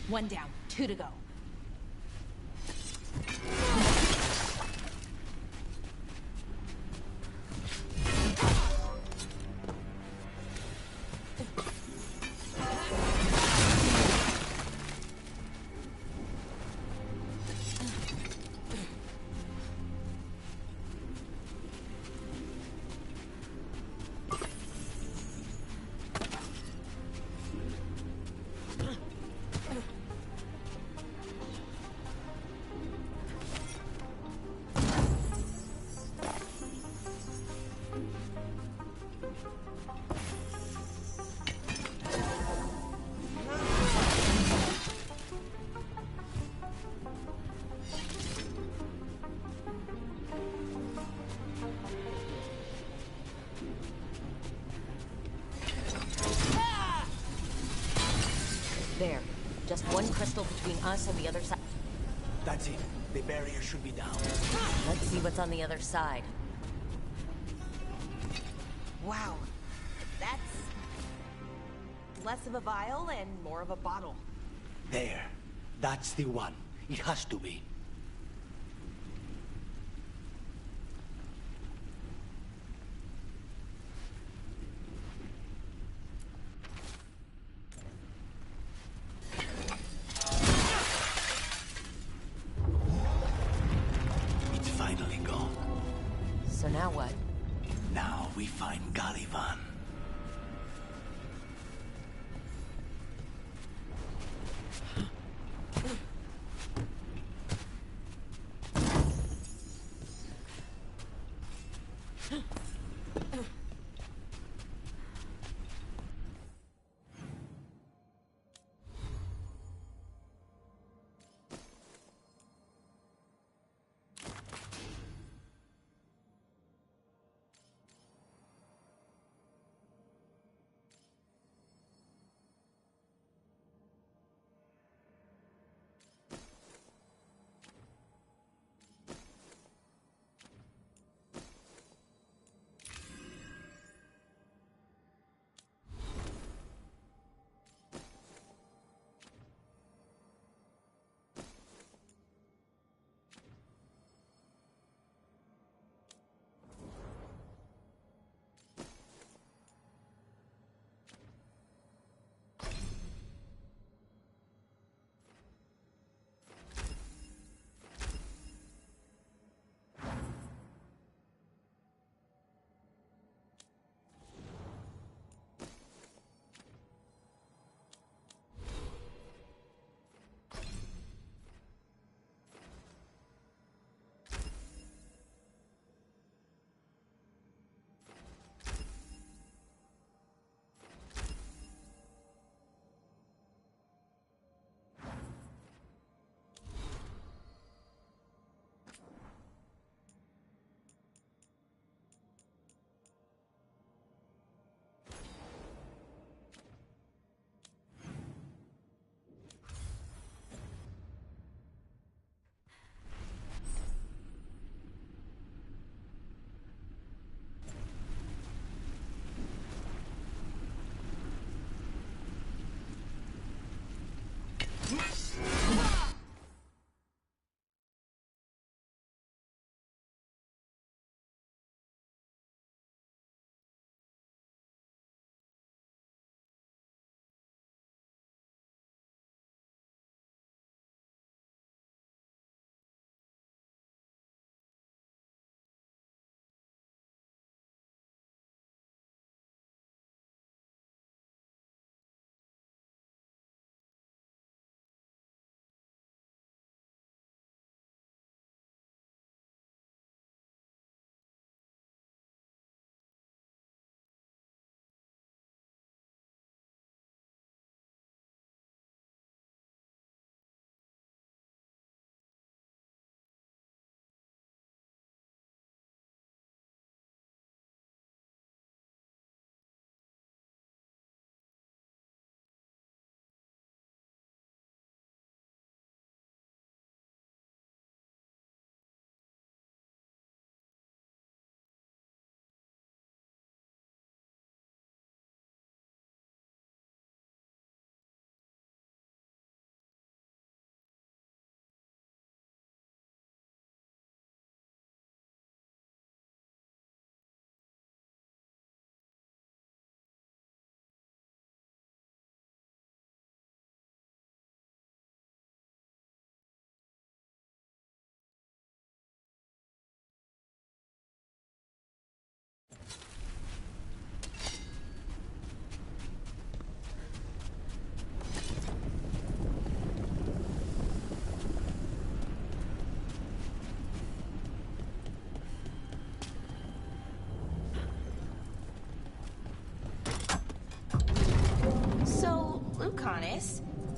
Speaker 6: One down, 2 to go.
Speaker 2: There. Just one crystal between us and the other side.
Speaker 4: That's it. The barrier should be down.
Speaker 2: Let's see what's on the other side.
Speaker 6: Wow. That's less of a vial and more of a bottle.
Speaker 4: There. That's the one. It has to be. It's finally gone.
Speaker 2: So now what?
Speaker 4: Now we find Galivan.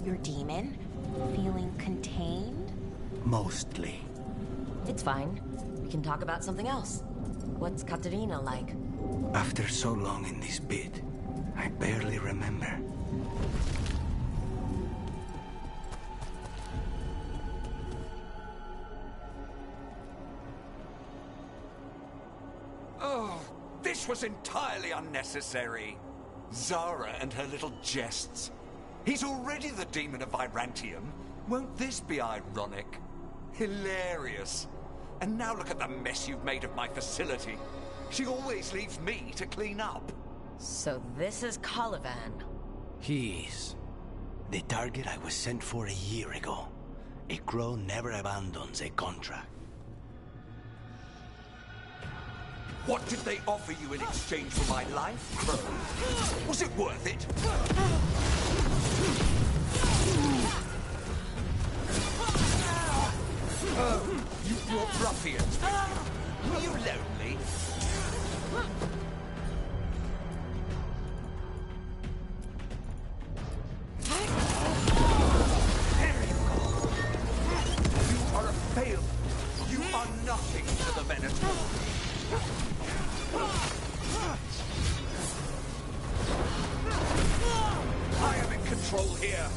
Speaker 6: your demon? Feeling contained?
Speaker 12: Mostly.
Speaker 2: It's fine. We can talk about something else. What's Katerina like?
Speaker 12: After so long in this pit, I barely remember.
Speaker 14: Oh, this was entirely unnecessary. Zara and her little jests. He's already the demon of Virantium. Won't this be ironic? Hilarious. And now look at the mess you've made of my facility. She always leaves me to clean up.
Speaker 2: So this is Caliban.
Speaker 12: He is. The target I was sent for a year ago. A crow never abandons a contract.
Speaker 14: What did they offer you in exchange for my life, Crow? Was it worth it? Oh, you brought ruffians with you. Were you lonely? There you go. You are a failure. You are nothing to the Venator. I am in control here.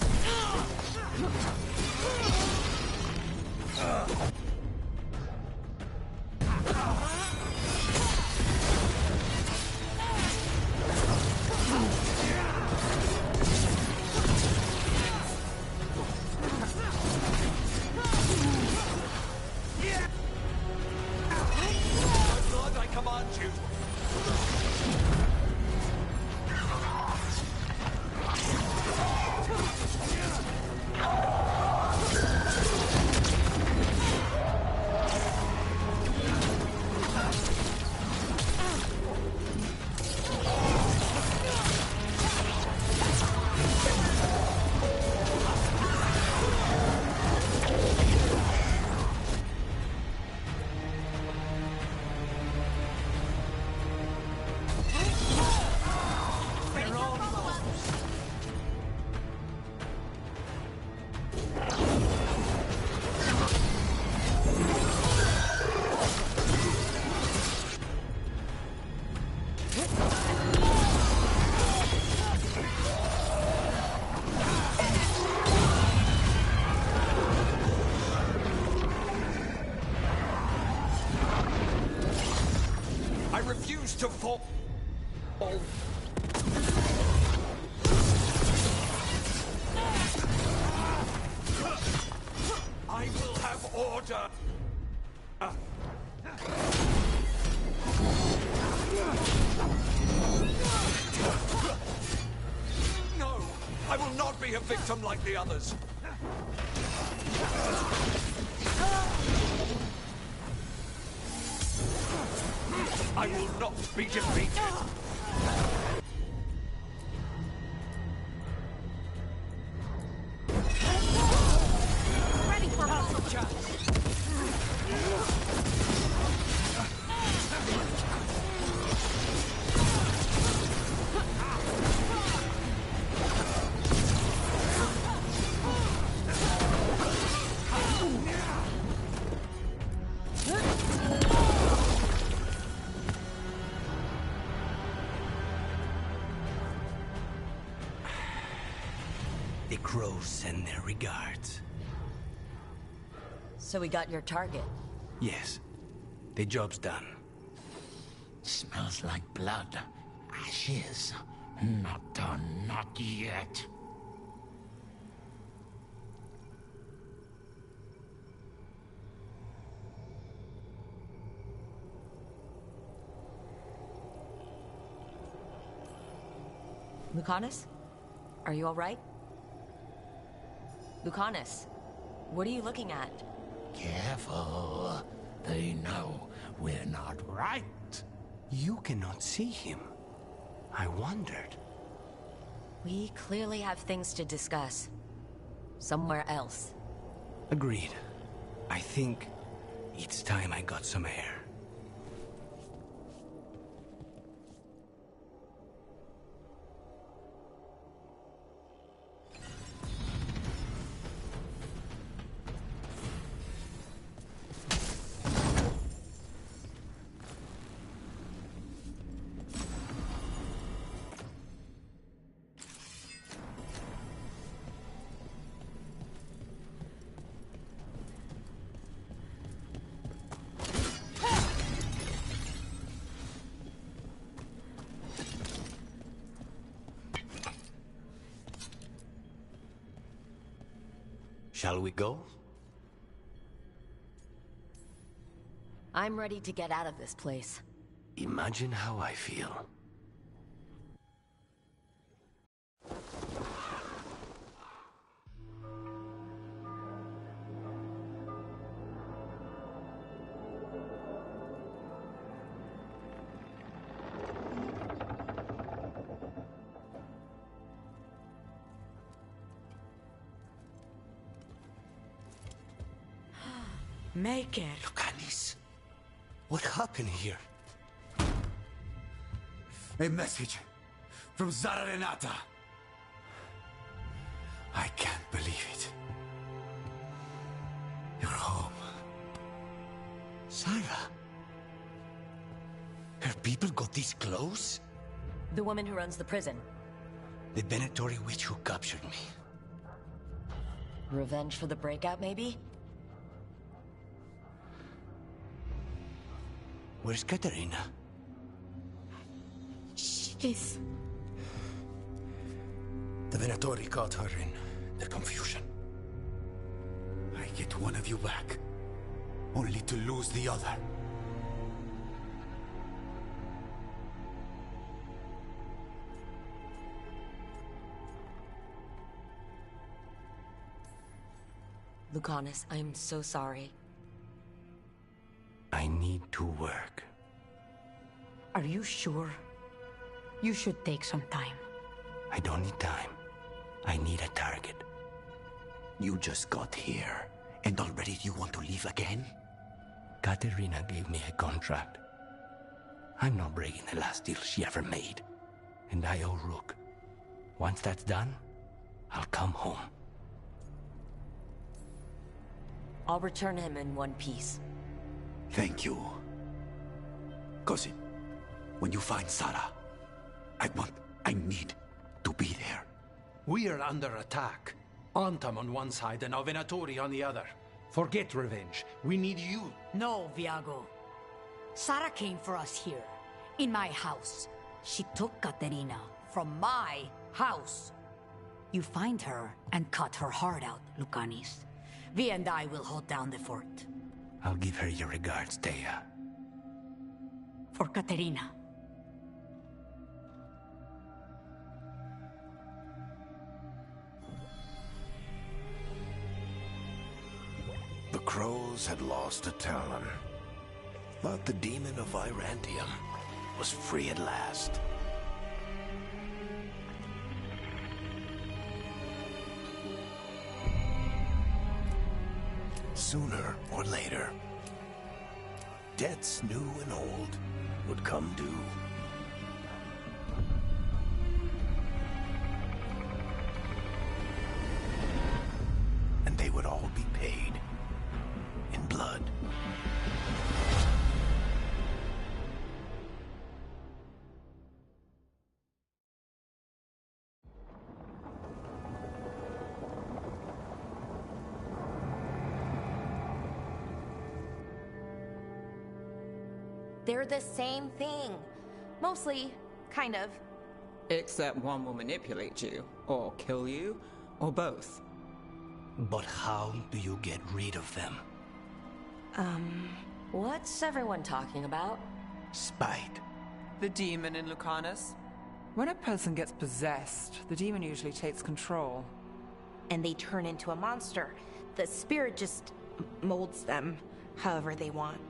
Speaker 14: Lord, I command you. I refuse to fall. I will have order. No, I will not be a victim like the others. I will not be defeated.
Speaker 6: Ready for puzzle jump.
Speaker 12: The crows send their regards.
Speaker 2: So we got your target.
Speaker 12: Yes. The job's done.
Speaker 7: Smells like blood. Ashes. Not done, not yet.
Speaker 2: Lucanus? Are you all right? Lucanus, what are you looking at?
Speaker 7: Careful. They know we're not right.
Speaker 12: You cannot see him. I wondered.
Speaker 2: We clearly have things to discuss. Somewhere else.
Speaker 12: Agreed. I think it's time I got some air.
Speaker 4: Shall we go?
Speaker 2: I'm ready to get out of this place.
Speaker 4: Imagine how I feel.
Speaker 9: Make it.
Speaker 12: Lucanis, what happened here? A message from Zara Renata. I can't believe it. You're home. Sarah? Her people got this close?
Speaker 2: The woman who runs the prison.
Speaker 12: The Venatori witch who captured me.
Speaker 2: Revenge for the breakout, maybe?
Speaker 12: Where's Katerina?
Speaker 9: She's...
Speaker 12: The Venatori caught her in their confusion. I get one of you back, only to lose the other.
Speaker 2: Lucanus, I'm so sorry.
Speaker 4: I need to work.
Speaker 9: Are you sure? You should take some time.
Speaker 4: I don't need time. I need a target.
Speaker 12: You just got here, and already you want to leave again?
Speaker 4: Katerina gave me a contract. I'm not breaking the last deal she ever made. And I owe Rook. Once that's done, I'll come home.
Speaker 2: I'll return him in one piece.
Speaker 12: Thank you. Cousin, when you find Sarah, I need to be there.
Speaker 15: We are under attack. Antam on one side and Venatori on the other. Forget revenge. We need you.
Speaker 9: No, Viago. Sarah came for us here, in my house. She took Katerina from my house. You find her and cut her heart out, Lucanis. Vi and I will hold down the fort.
Speaker 4: I'll give her your regards, Thea.
Speaker 9: For Katerina.
Speaker 4: The crows had lost a talon, but the demon of Virantium was free at last. Sooner or later, debts new and old would come due. And they would all be paid in blood.
Speaker 6: They're the same thing. Mostly, kind of.
Speaker 5: Except one will manipulate you, or kill you, or both.
Speaker 4: But how do you get rid of them?
Speaker 2: What's everyone talking about?
Speaker 4: Spite.
Speaker 5: The demon in Lucanus. When a person gets possessed, the demon usually takes control.
Speaker 6: And they turn into a monster. The spirit just molds them however they want.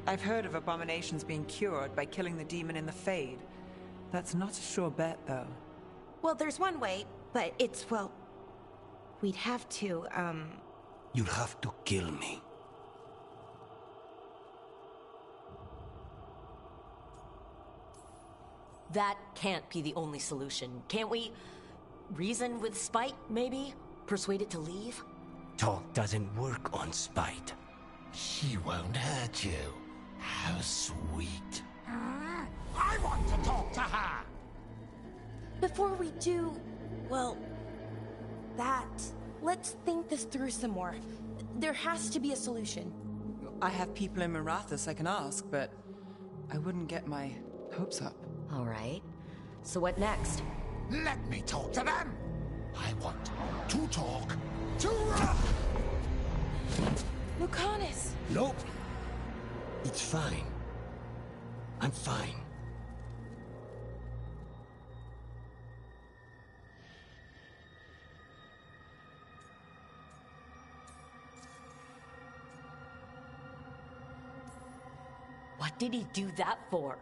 Speaker 5: I've heard of abominations being cured by killing the demon in the Fade. That's not a sure bet, though.
Speaker 6: Well, there's one way, but it's, well... We'd have to,
Speaker 4: You'll have to kill me.
Speaker 2: That can't be the only solution. Can't we reason with Spite, maybe? Persuade it to leave?
Speaker 4: Talk doesn't work on Spite.
Speaker 7: She won't hurt you. How sweet. I want to talk to her!
Speaker 6: Before we do, well, let's think this through some more. There has to be a solution.
Speaker 5: I have people in Marathas I can ask, but I wouldn't get my hopes up.
Speaker 2: All right. So what next?
Speaker 7: Let me talk to them! I want to talk to her!
Speaker 12: Nope. It's fine. I'm fine.
Speaker 2: What did he do that for?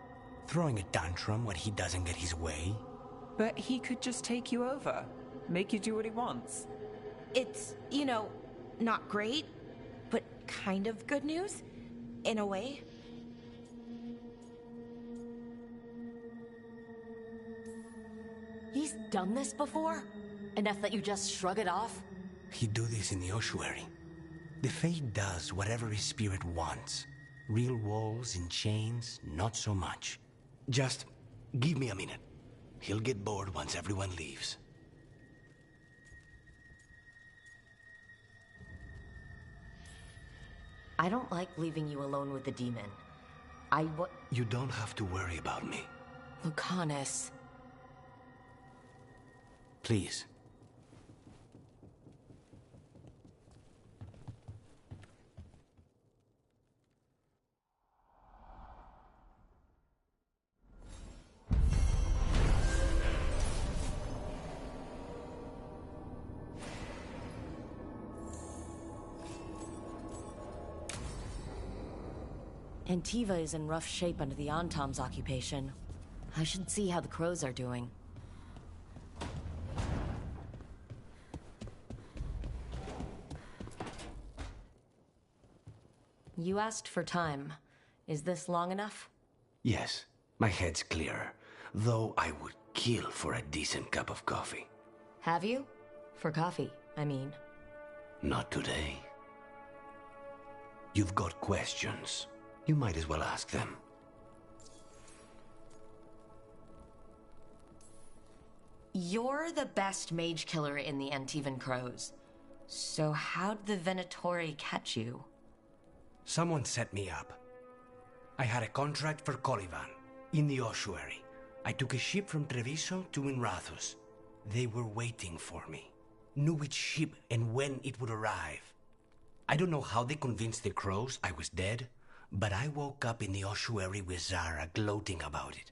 Speaker 12: Throwing a tantrum when he doesn't get his way?
Speaker 5: But he could just take you over, make you do what he wants.
Speaker 6: It's, you know, not great, but kind of good news, in a way.
Speaker 2: He's done this before? Enough that you just shrug it off?
Speaker 12: He'd do this in the ossuary. The Fate does whatever his spirit wants. Real walls and chains, not so much. Just give me a minute. He'll get bored once everyone leaves.
Speaker 2: I don't like leaving you alone with the demon.
Speaker 12: You don't have to worry about me.
Speaker 2: Lucanus.
Speaker 12: Please.
Speaker 2: Antiva is in rough shape under the Antom's occupation. I should see how the crows are doing. You asked for time. Is this long enough?
Speaker 12: Yes, my head's clearer. Though I would kill for a decent cup of coffee.
Speaker 2: Have you? For coffee, I mean.
Speaker 12: Not today. You've got questions. You might as well ask them.
Speaker 2: You're the best mage killer in the Antivan Crows. So how'd the Venatori catch you?
Speaker 12: Someone set me up. I had a contract for Colivan, in the ossuary. I took a ship from Treviso to Inrathus. They were waiting for me. Knew which ship and when it would arrive. I don't know how they convinced the crows I was dead, but I woke up in the ossuary with Zara gloating about it.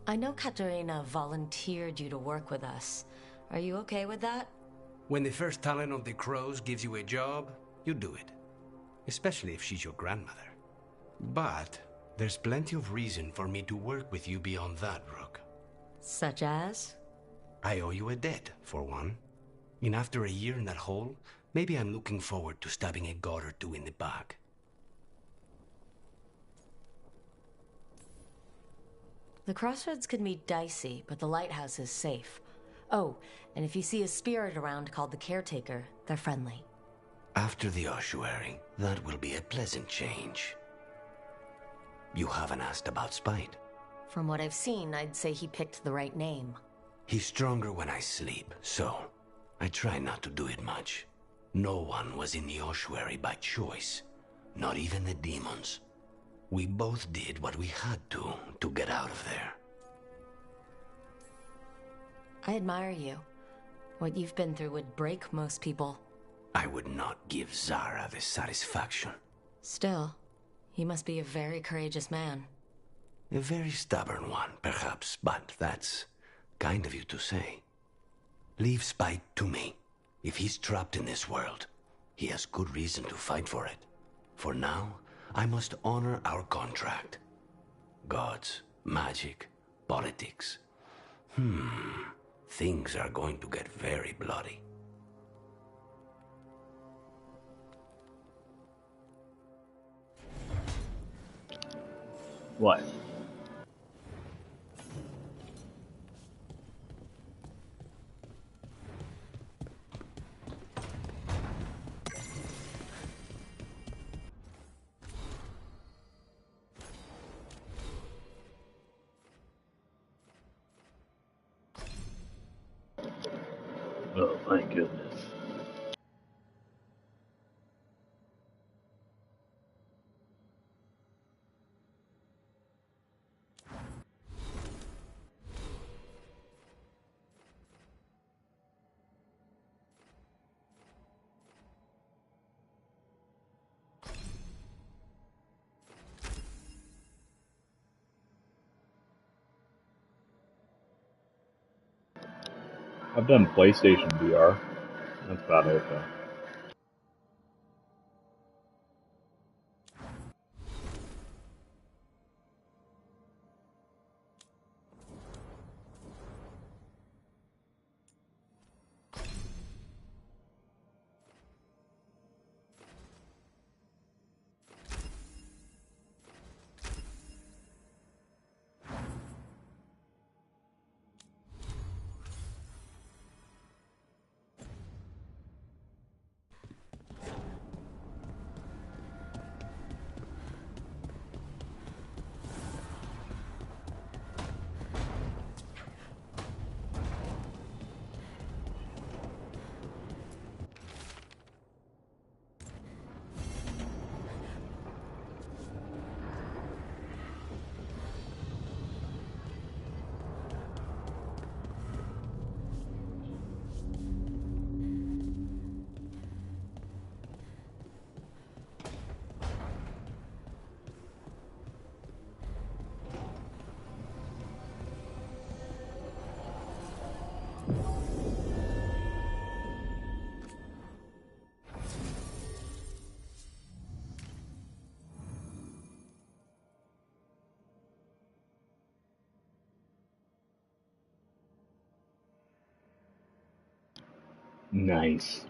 Speaker 2: I know Katerina volunteered you to work with us. Are you okay with that?
Speaker 12: When the first talent of the crows gives you a job, you do it. Especially if she's your grandmother. But there's plenty of reason for me to work with you beyond that, Rook.
Speaker 2: Such as?
Speaker 12: I owe you a debt, for one. And after a year in that hole, maybe I'm looking forward to stabbing a god or two in the back.
Speaker 2: The crossroads can be dicey, but the lighthouse is safe. Oh, and if you see a spirit around called the Caretaker, they're friendly.
Speaker 12: After the ossuary, that will be a pleasant change. You haven't asked about Spite.
Speaker 2: From what I've seen, I'd say he picked the right name.
Speaker 12: He's stronger when I sleep, so I try not to do it much. No one was in the ossuary by choice, not even the demons. We both did what we had to get out of there.
Speaker 2: I admire you. What you've been through would break most people.
Speaker 12: I would not give Zara the satisfaction.
Speaker 2: Still, you must be a very courageous man.
Speaker 12: A very stubborn one, perhaps, but that's kind of you to say. Leave Spite to me. If he's trapped in this world, he has good reason to fight for it. For now, I must honor our contract. Gods, magic, politics. Things are going to get very bloody.
Speaker 8: What? Oh my goodness. I've done PlayStation VR. That's about it, though. Nice.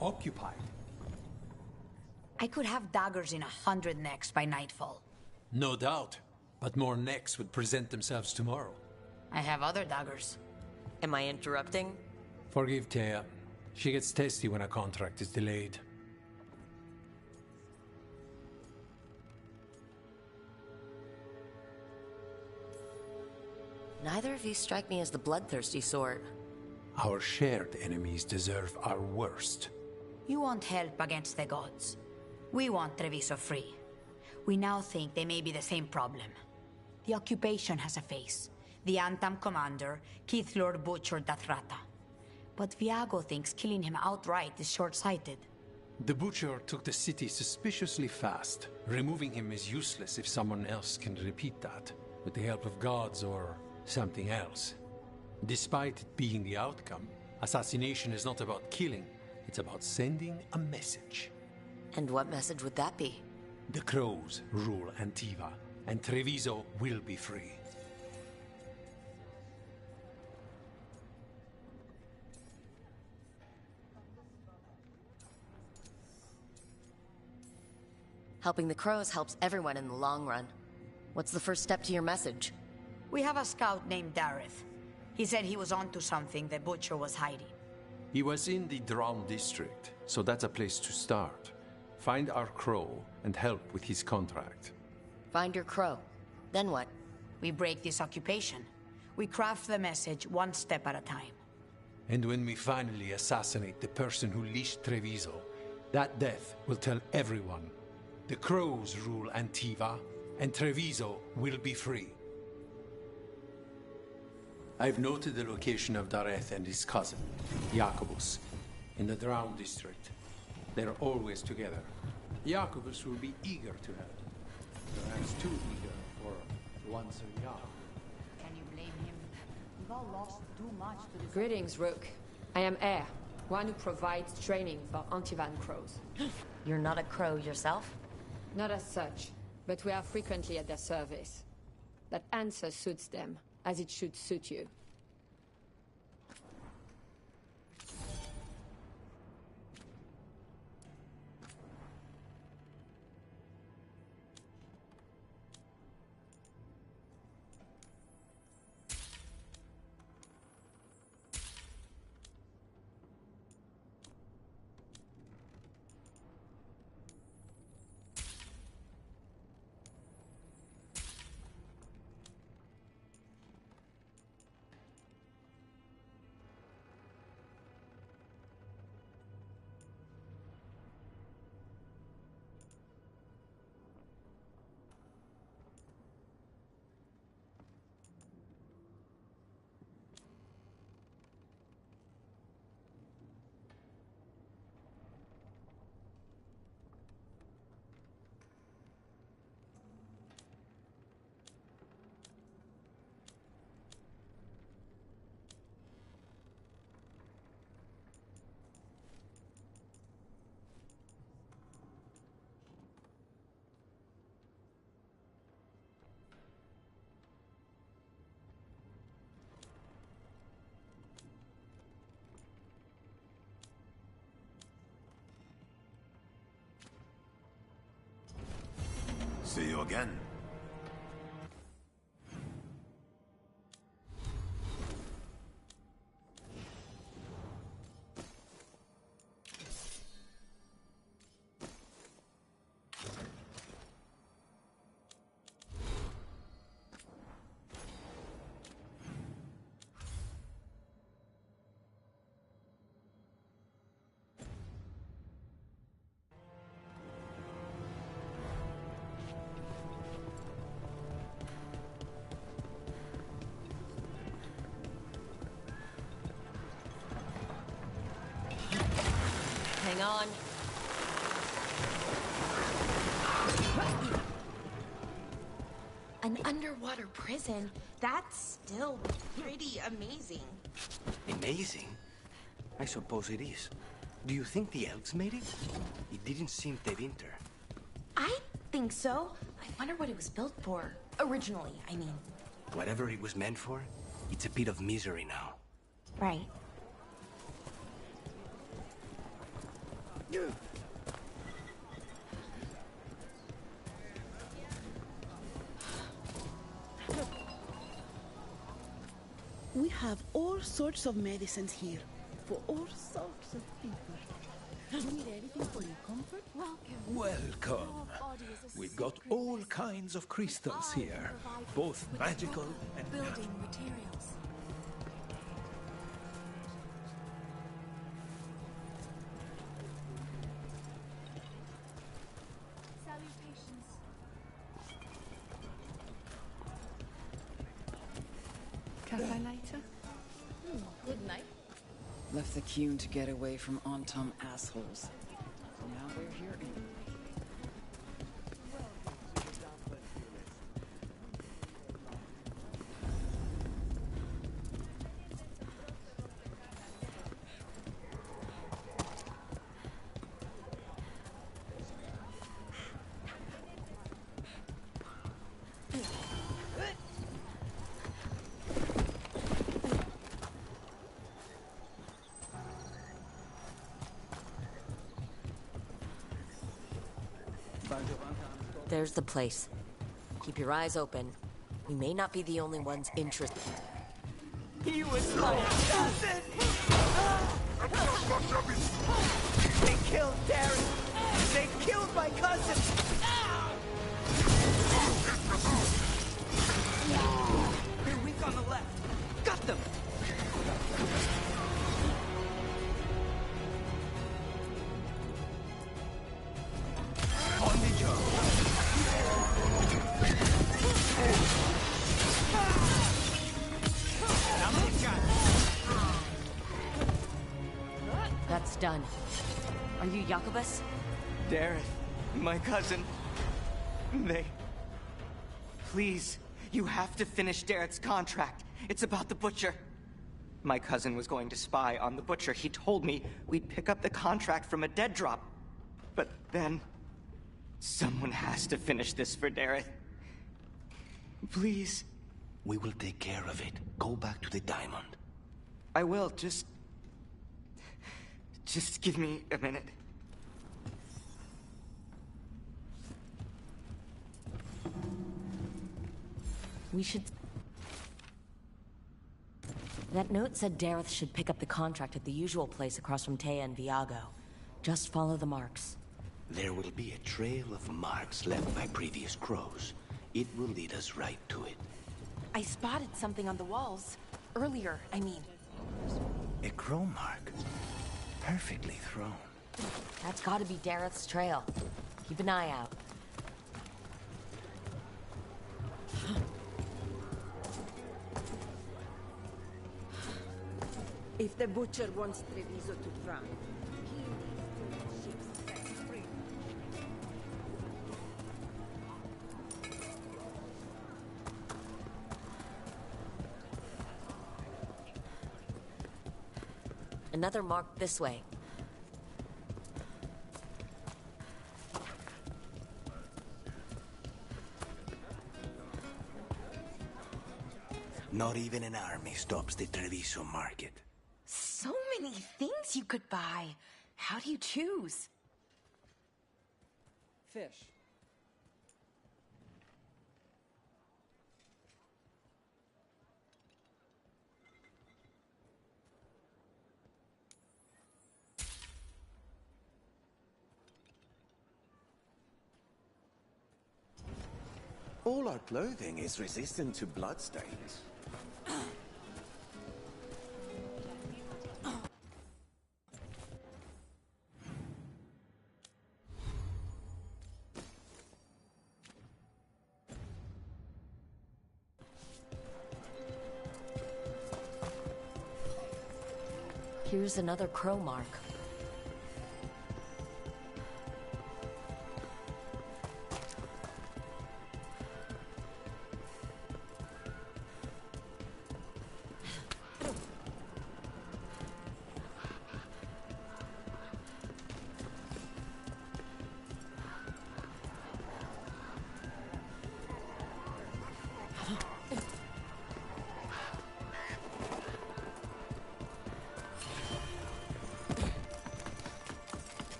Speaker 15: Occupied.
Speaker 9: I could have daggers in 100 necks by nightfall.
Speaker 15: No doubt. But more necks would present themselves tomorrow.
Speaker 9: I have other daggers.
Speaker 2: Am I interrupting?
Speaker 15: Forgive Thea. She gets testy when a contract is delayed.
Speaker 2: Neither of you strike me as the bloodthirsty sort.
Speaker 15: Our shared enemies deserve our worst.
Speaker 9: You want help against the gods. We want Treviso free. We now think they may be the same problem. The occupation has a face. The Antam commander, Keith Lord butchered Dathrata. But Viago thinks killing him outright is short-sighted.
Speaker 15: The Butcher took the city suspiciously fast. Removing him is useless if someone else can repeat that, with the help of gods or something else. Despite it being the outcome, assassination is not about killing, it's about sending a message.
Speaker 2: And what message would that be?
Speaker 15: The Crows rule Antiva, and Treviso will be free.
Speaker 2: Helping the Crows helps everyone in the long run. What's the first step to your message?
Speaker 9: We have a scout named Dareth. He said he was onto something the Butcher was hiding.
Speaker 15: He was in the Drown district, so that's a place to start. Find our Crow and help with his contract.
Speaker 2: Find your Crow. Then what?
Speaker 9: We break this occupation. We craft the message one step at a time.
Speaker 15: And when we finally assassinate the person who leashed Treviso, that death will tell everyone. The Crows rule Antiva, and Treviso will be free. I've noted the location of Dareth and his cousin, Jacobus, in the Drown district. They're always together. Jacobus will be eager to help. Perhaps too eager for one so young.
Speaker 9: Can you blame him? We've all lost too much to this.
Speaker 16: Greetings, Rook. I am Air, one who provides training for Antivan Crows.
Speaker 2: You're not a Crow yourself?
Speaker 16: Not as such, but we are frequently at their service. That answer suits them, as it should suit you.
Speaker 4: See you again.
Speaker 2: Hang on.
Speaker 6: An underwater prison? That's still pretty amazing.
Speaker 17: Amazing? I suppose it is. Do you think the elves made it? It didn't seem Tevinter.
Speaker 6: I think so. I wonder what it was built for. Originally, I mean.
Speaker 17: Whatever it was meant for, it's a pit of misery now.
Speaker 6: Right.
Speaker 18: We have all sorts of medicines here, for all sorts of people. Do you need anything for your comfort?
Speaker 19: Welcome. We've got all kinds of crystals here, both magical and
Speaker 18: building materials.
Speaker 20: Cafe later?
Speaker 21: Good night.
Speaker 20: Left the Cune to get away from Antom assholes. Now we're here anyway.
Speaker 2: There's the place. Keep your eyes open. We may not be the only ones interested.
Speaker 22: He was my cousin! They killed Darren! They killed my cousin! They're weak on the left. Got them! On the job.
Speaker 2: That's done. Are you Jacobus?
Speaker 22: Darren, my cousin. Please, you have to finish Darrett's contract. It's about the Butcher. My cousin was going to spy on the Butcher. He told me we'd pick up the contract from a dead drop. But then, someone has to finish this for Darren. Please.
Speaker 17: We will take care of it. Go back to the diamond.
Speaker 22: I will, just give me a minute.
Speaker 2: We should... That note said Dareth should pick up the contract at the usual place across from Taya and Viago. Just follow the marks.
Speaker 17: There will be a trail of marks left by previous crows. It will lead us right to it.
Speaker 6: I spotted something on the walls. Earlier, I mean.
Speaker 17: A crow mark. Perfectly thrown.
Speaker 2: That's gotta be Dareth's trail. Keep an eye out.
Speaker 13: If the Butcher wants Treviso to drown, he needs to let ships set free.
Speaker 2: Another mark this way.
Speaker 17: Not even an army stops the Treviso market.
Speaker 6: So many things you could buy. How do you choose?
Speaker 20: Fish.
Speaker 3: All our clothing is resistant to bloodstains.
Speaker 2: Here's another crow mark.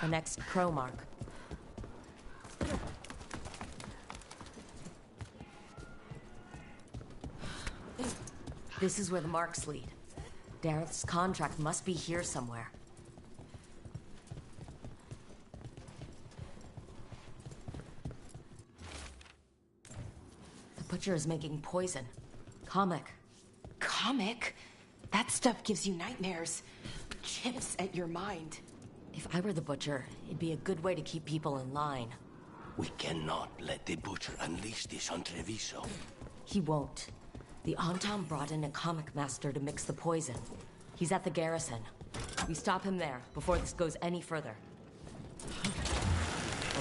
Speaker 2: The next crow mark. This is where the marks lead. Dareth's contract must be here somewhere. The butcher is making poison. Comic.
Speaker 6: Comic? That stuff gives you nightmares. Chips at your mind.
Speaker 2: If I were the butcher, it'd be a good way to keep people in line.
Speaker 17: We cannot let the butcher unleash this on Treviso.
Speaker 2: He won't. The Antam brought in a comic master to mix the poison. He's at the garrison. We stop him there before this goes any further.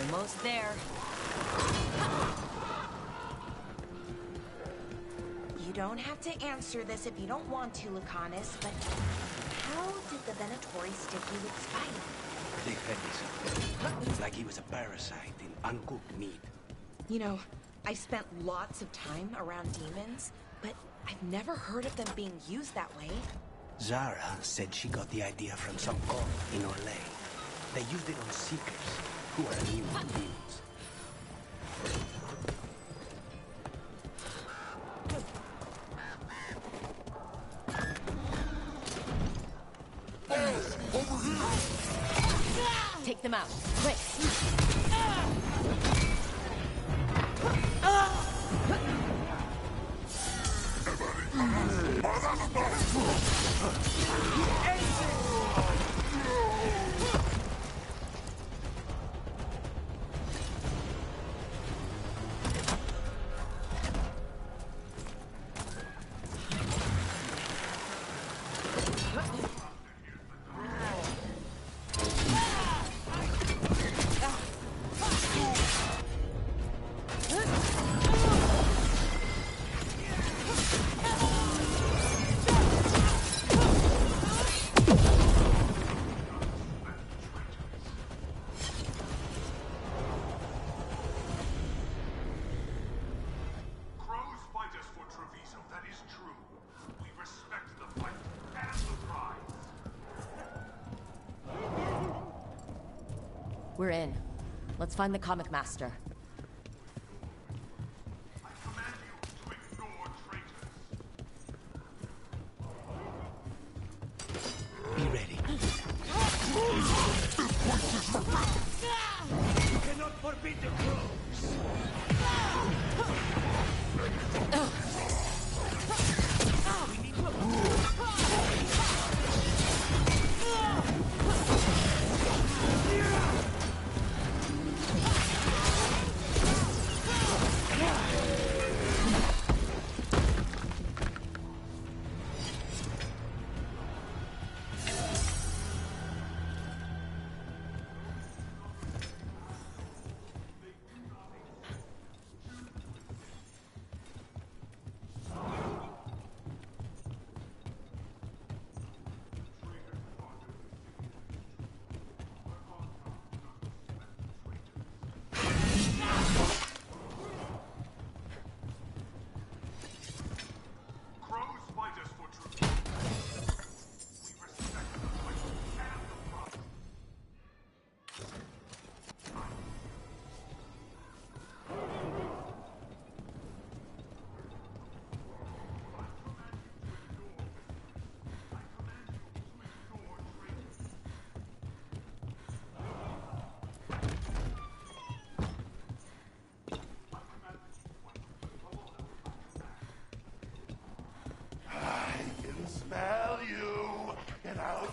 Speaker 2: Almost there.
Speaker 6: You don't have to answer this if you don't want to, Lucanus, but how did the Venatori stick you with Spike?
Speaker 17: They fed me something. It's like he was a parasite in uncooked meat.
Speaker 6: You know, I've spent lots of time around demons, but I've never heard of them being used that way.
Speaker 17: Zara said she got the idea from some cult in Orlais. They used it on seekers, who are immune to demons.
Speaker 2: Take them out, quick! We're in. Let's find the comic master.
Speaker 17: Be ready. You cannot forbid the crows.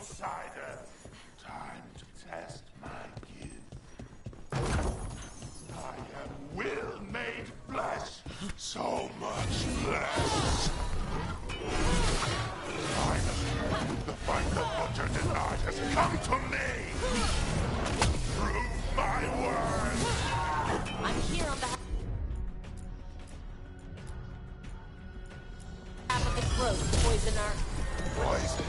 Speaker 10: outsider. Time to test my gift. I am will made flesh. So much flesh. Finally, the fight the Butcher denied has come to me. Prove my words.
Speaker 2: I'm here on behalf of the Crows, Poisoner.
Speaker 10: Poison.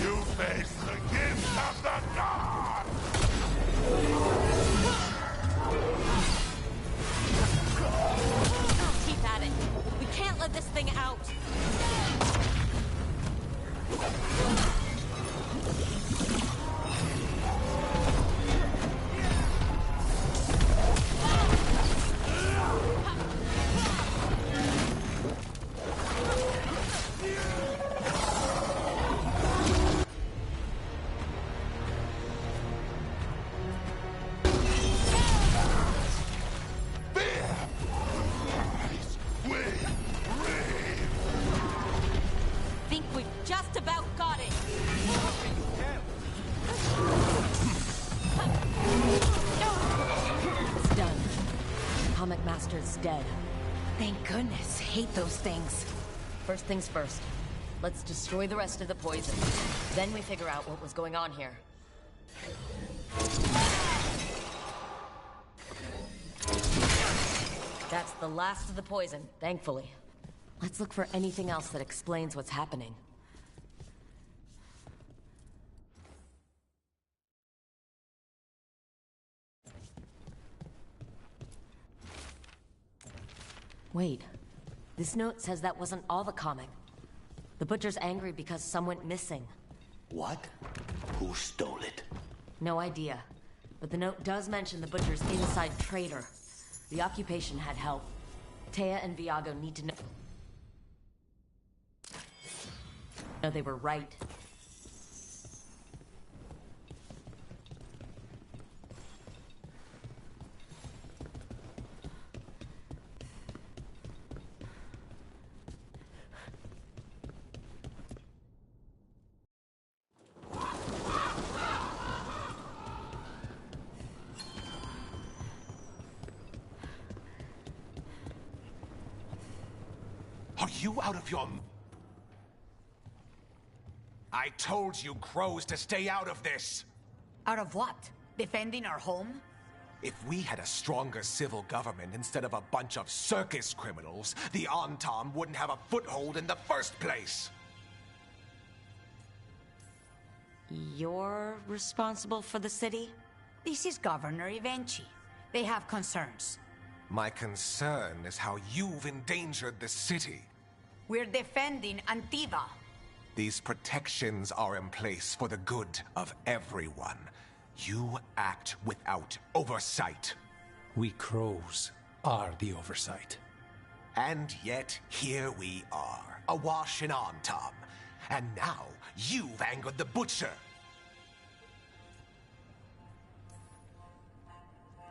Speaker 10: You face the gift of the gods!
Speaker 2: Keep at it. We can't let this thing out. Think we've just about got it. It's done. Comic Master's dead.
Speaker 6: Thank goodness. Hate those things.
Speaker 2: First things first. Let's destroy the rest of the poison. Then we figure out what was going on here. That's the last of the poison, thankfully. Let's look for anything else that explains what's happening. Wait. This note says that wasn't all the comic. The Butcher's angry because some went missing.
Speaker 12: What? Who stole it?
Speaker 2: No idea. But the note does mention the Butcher's inside traitor. The occupation had help. Taya and Viago need to know. No, they were right.
Speaker 11: Are you out of your... I told you, Crows, to stay out of this!
Speaker 9: Out of what? Defending our home?
Speaker 11: If we had a stronger civil government instead of a bunch of circus criminals, the Antam wouldn't have a foothold in the first place!
Speaker 2: You're responsible for the city?
Speaker 9: This is Governor Evenchi. They have concerns.
Speaker 11: My concern is how you've endangered the city.
Speaker 9: We're defending Antiva.
Speaker 11: These protections are in place for the good of everyone. You act without oversight.
Speaker 15: We Crows are the oversight.
Speaker 11: And yet, here we are, awash in Antam. And now, you've angered the Butcher.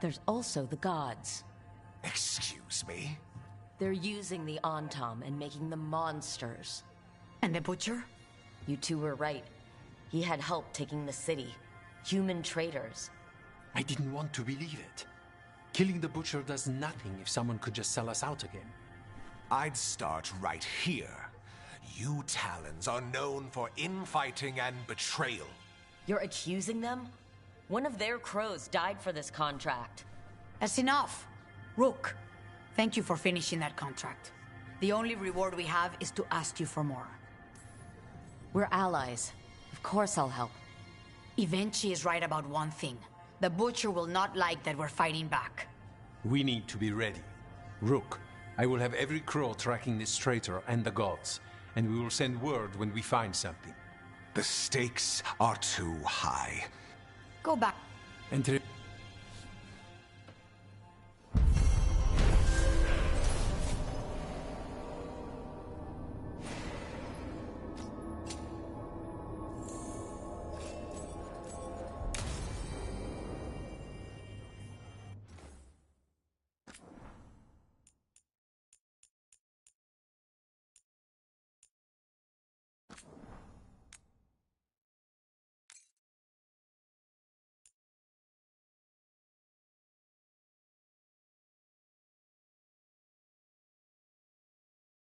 Speaker 2: There's also the gods.
Speaker 11: Excuse me?
Speaker 2: They're using the Antam and making them monsters.
Speaker 9: And the Butcher?
Speaker 2: You two were right. He had help taking the city. Human traitors.
Speaker 15: I didn't want to believe it. Killing the Butcher does nothing if someone could just sell us out again.
Speaker 11: I'd start right here. You Talons are known for infighting and betrayal.
Speaker 2: You're accusing them? One of their crows died for this contract.
Speaker 9: That's enough. Rook, thank you for finishing that contract. The only reward we have is to ask you for more.
Speaker 2: We're allies. Of course I'll help.
Speaker 9: Evenchi is right about one thing. The Butcher will not like that we're fighting back.
Speaker 15: We need to be ready. Rook, I will have every crow tracking this traitor and the gods, and we will send word when we find something.
Speaker 11: The stakes are too high.
Speaker 9: Go back.
Speaker 15: Entre...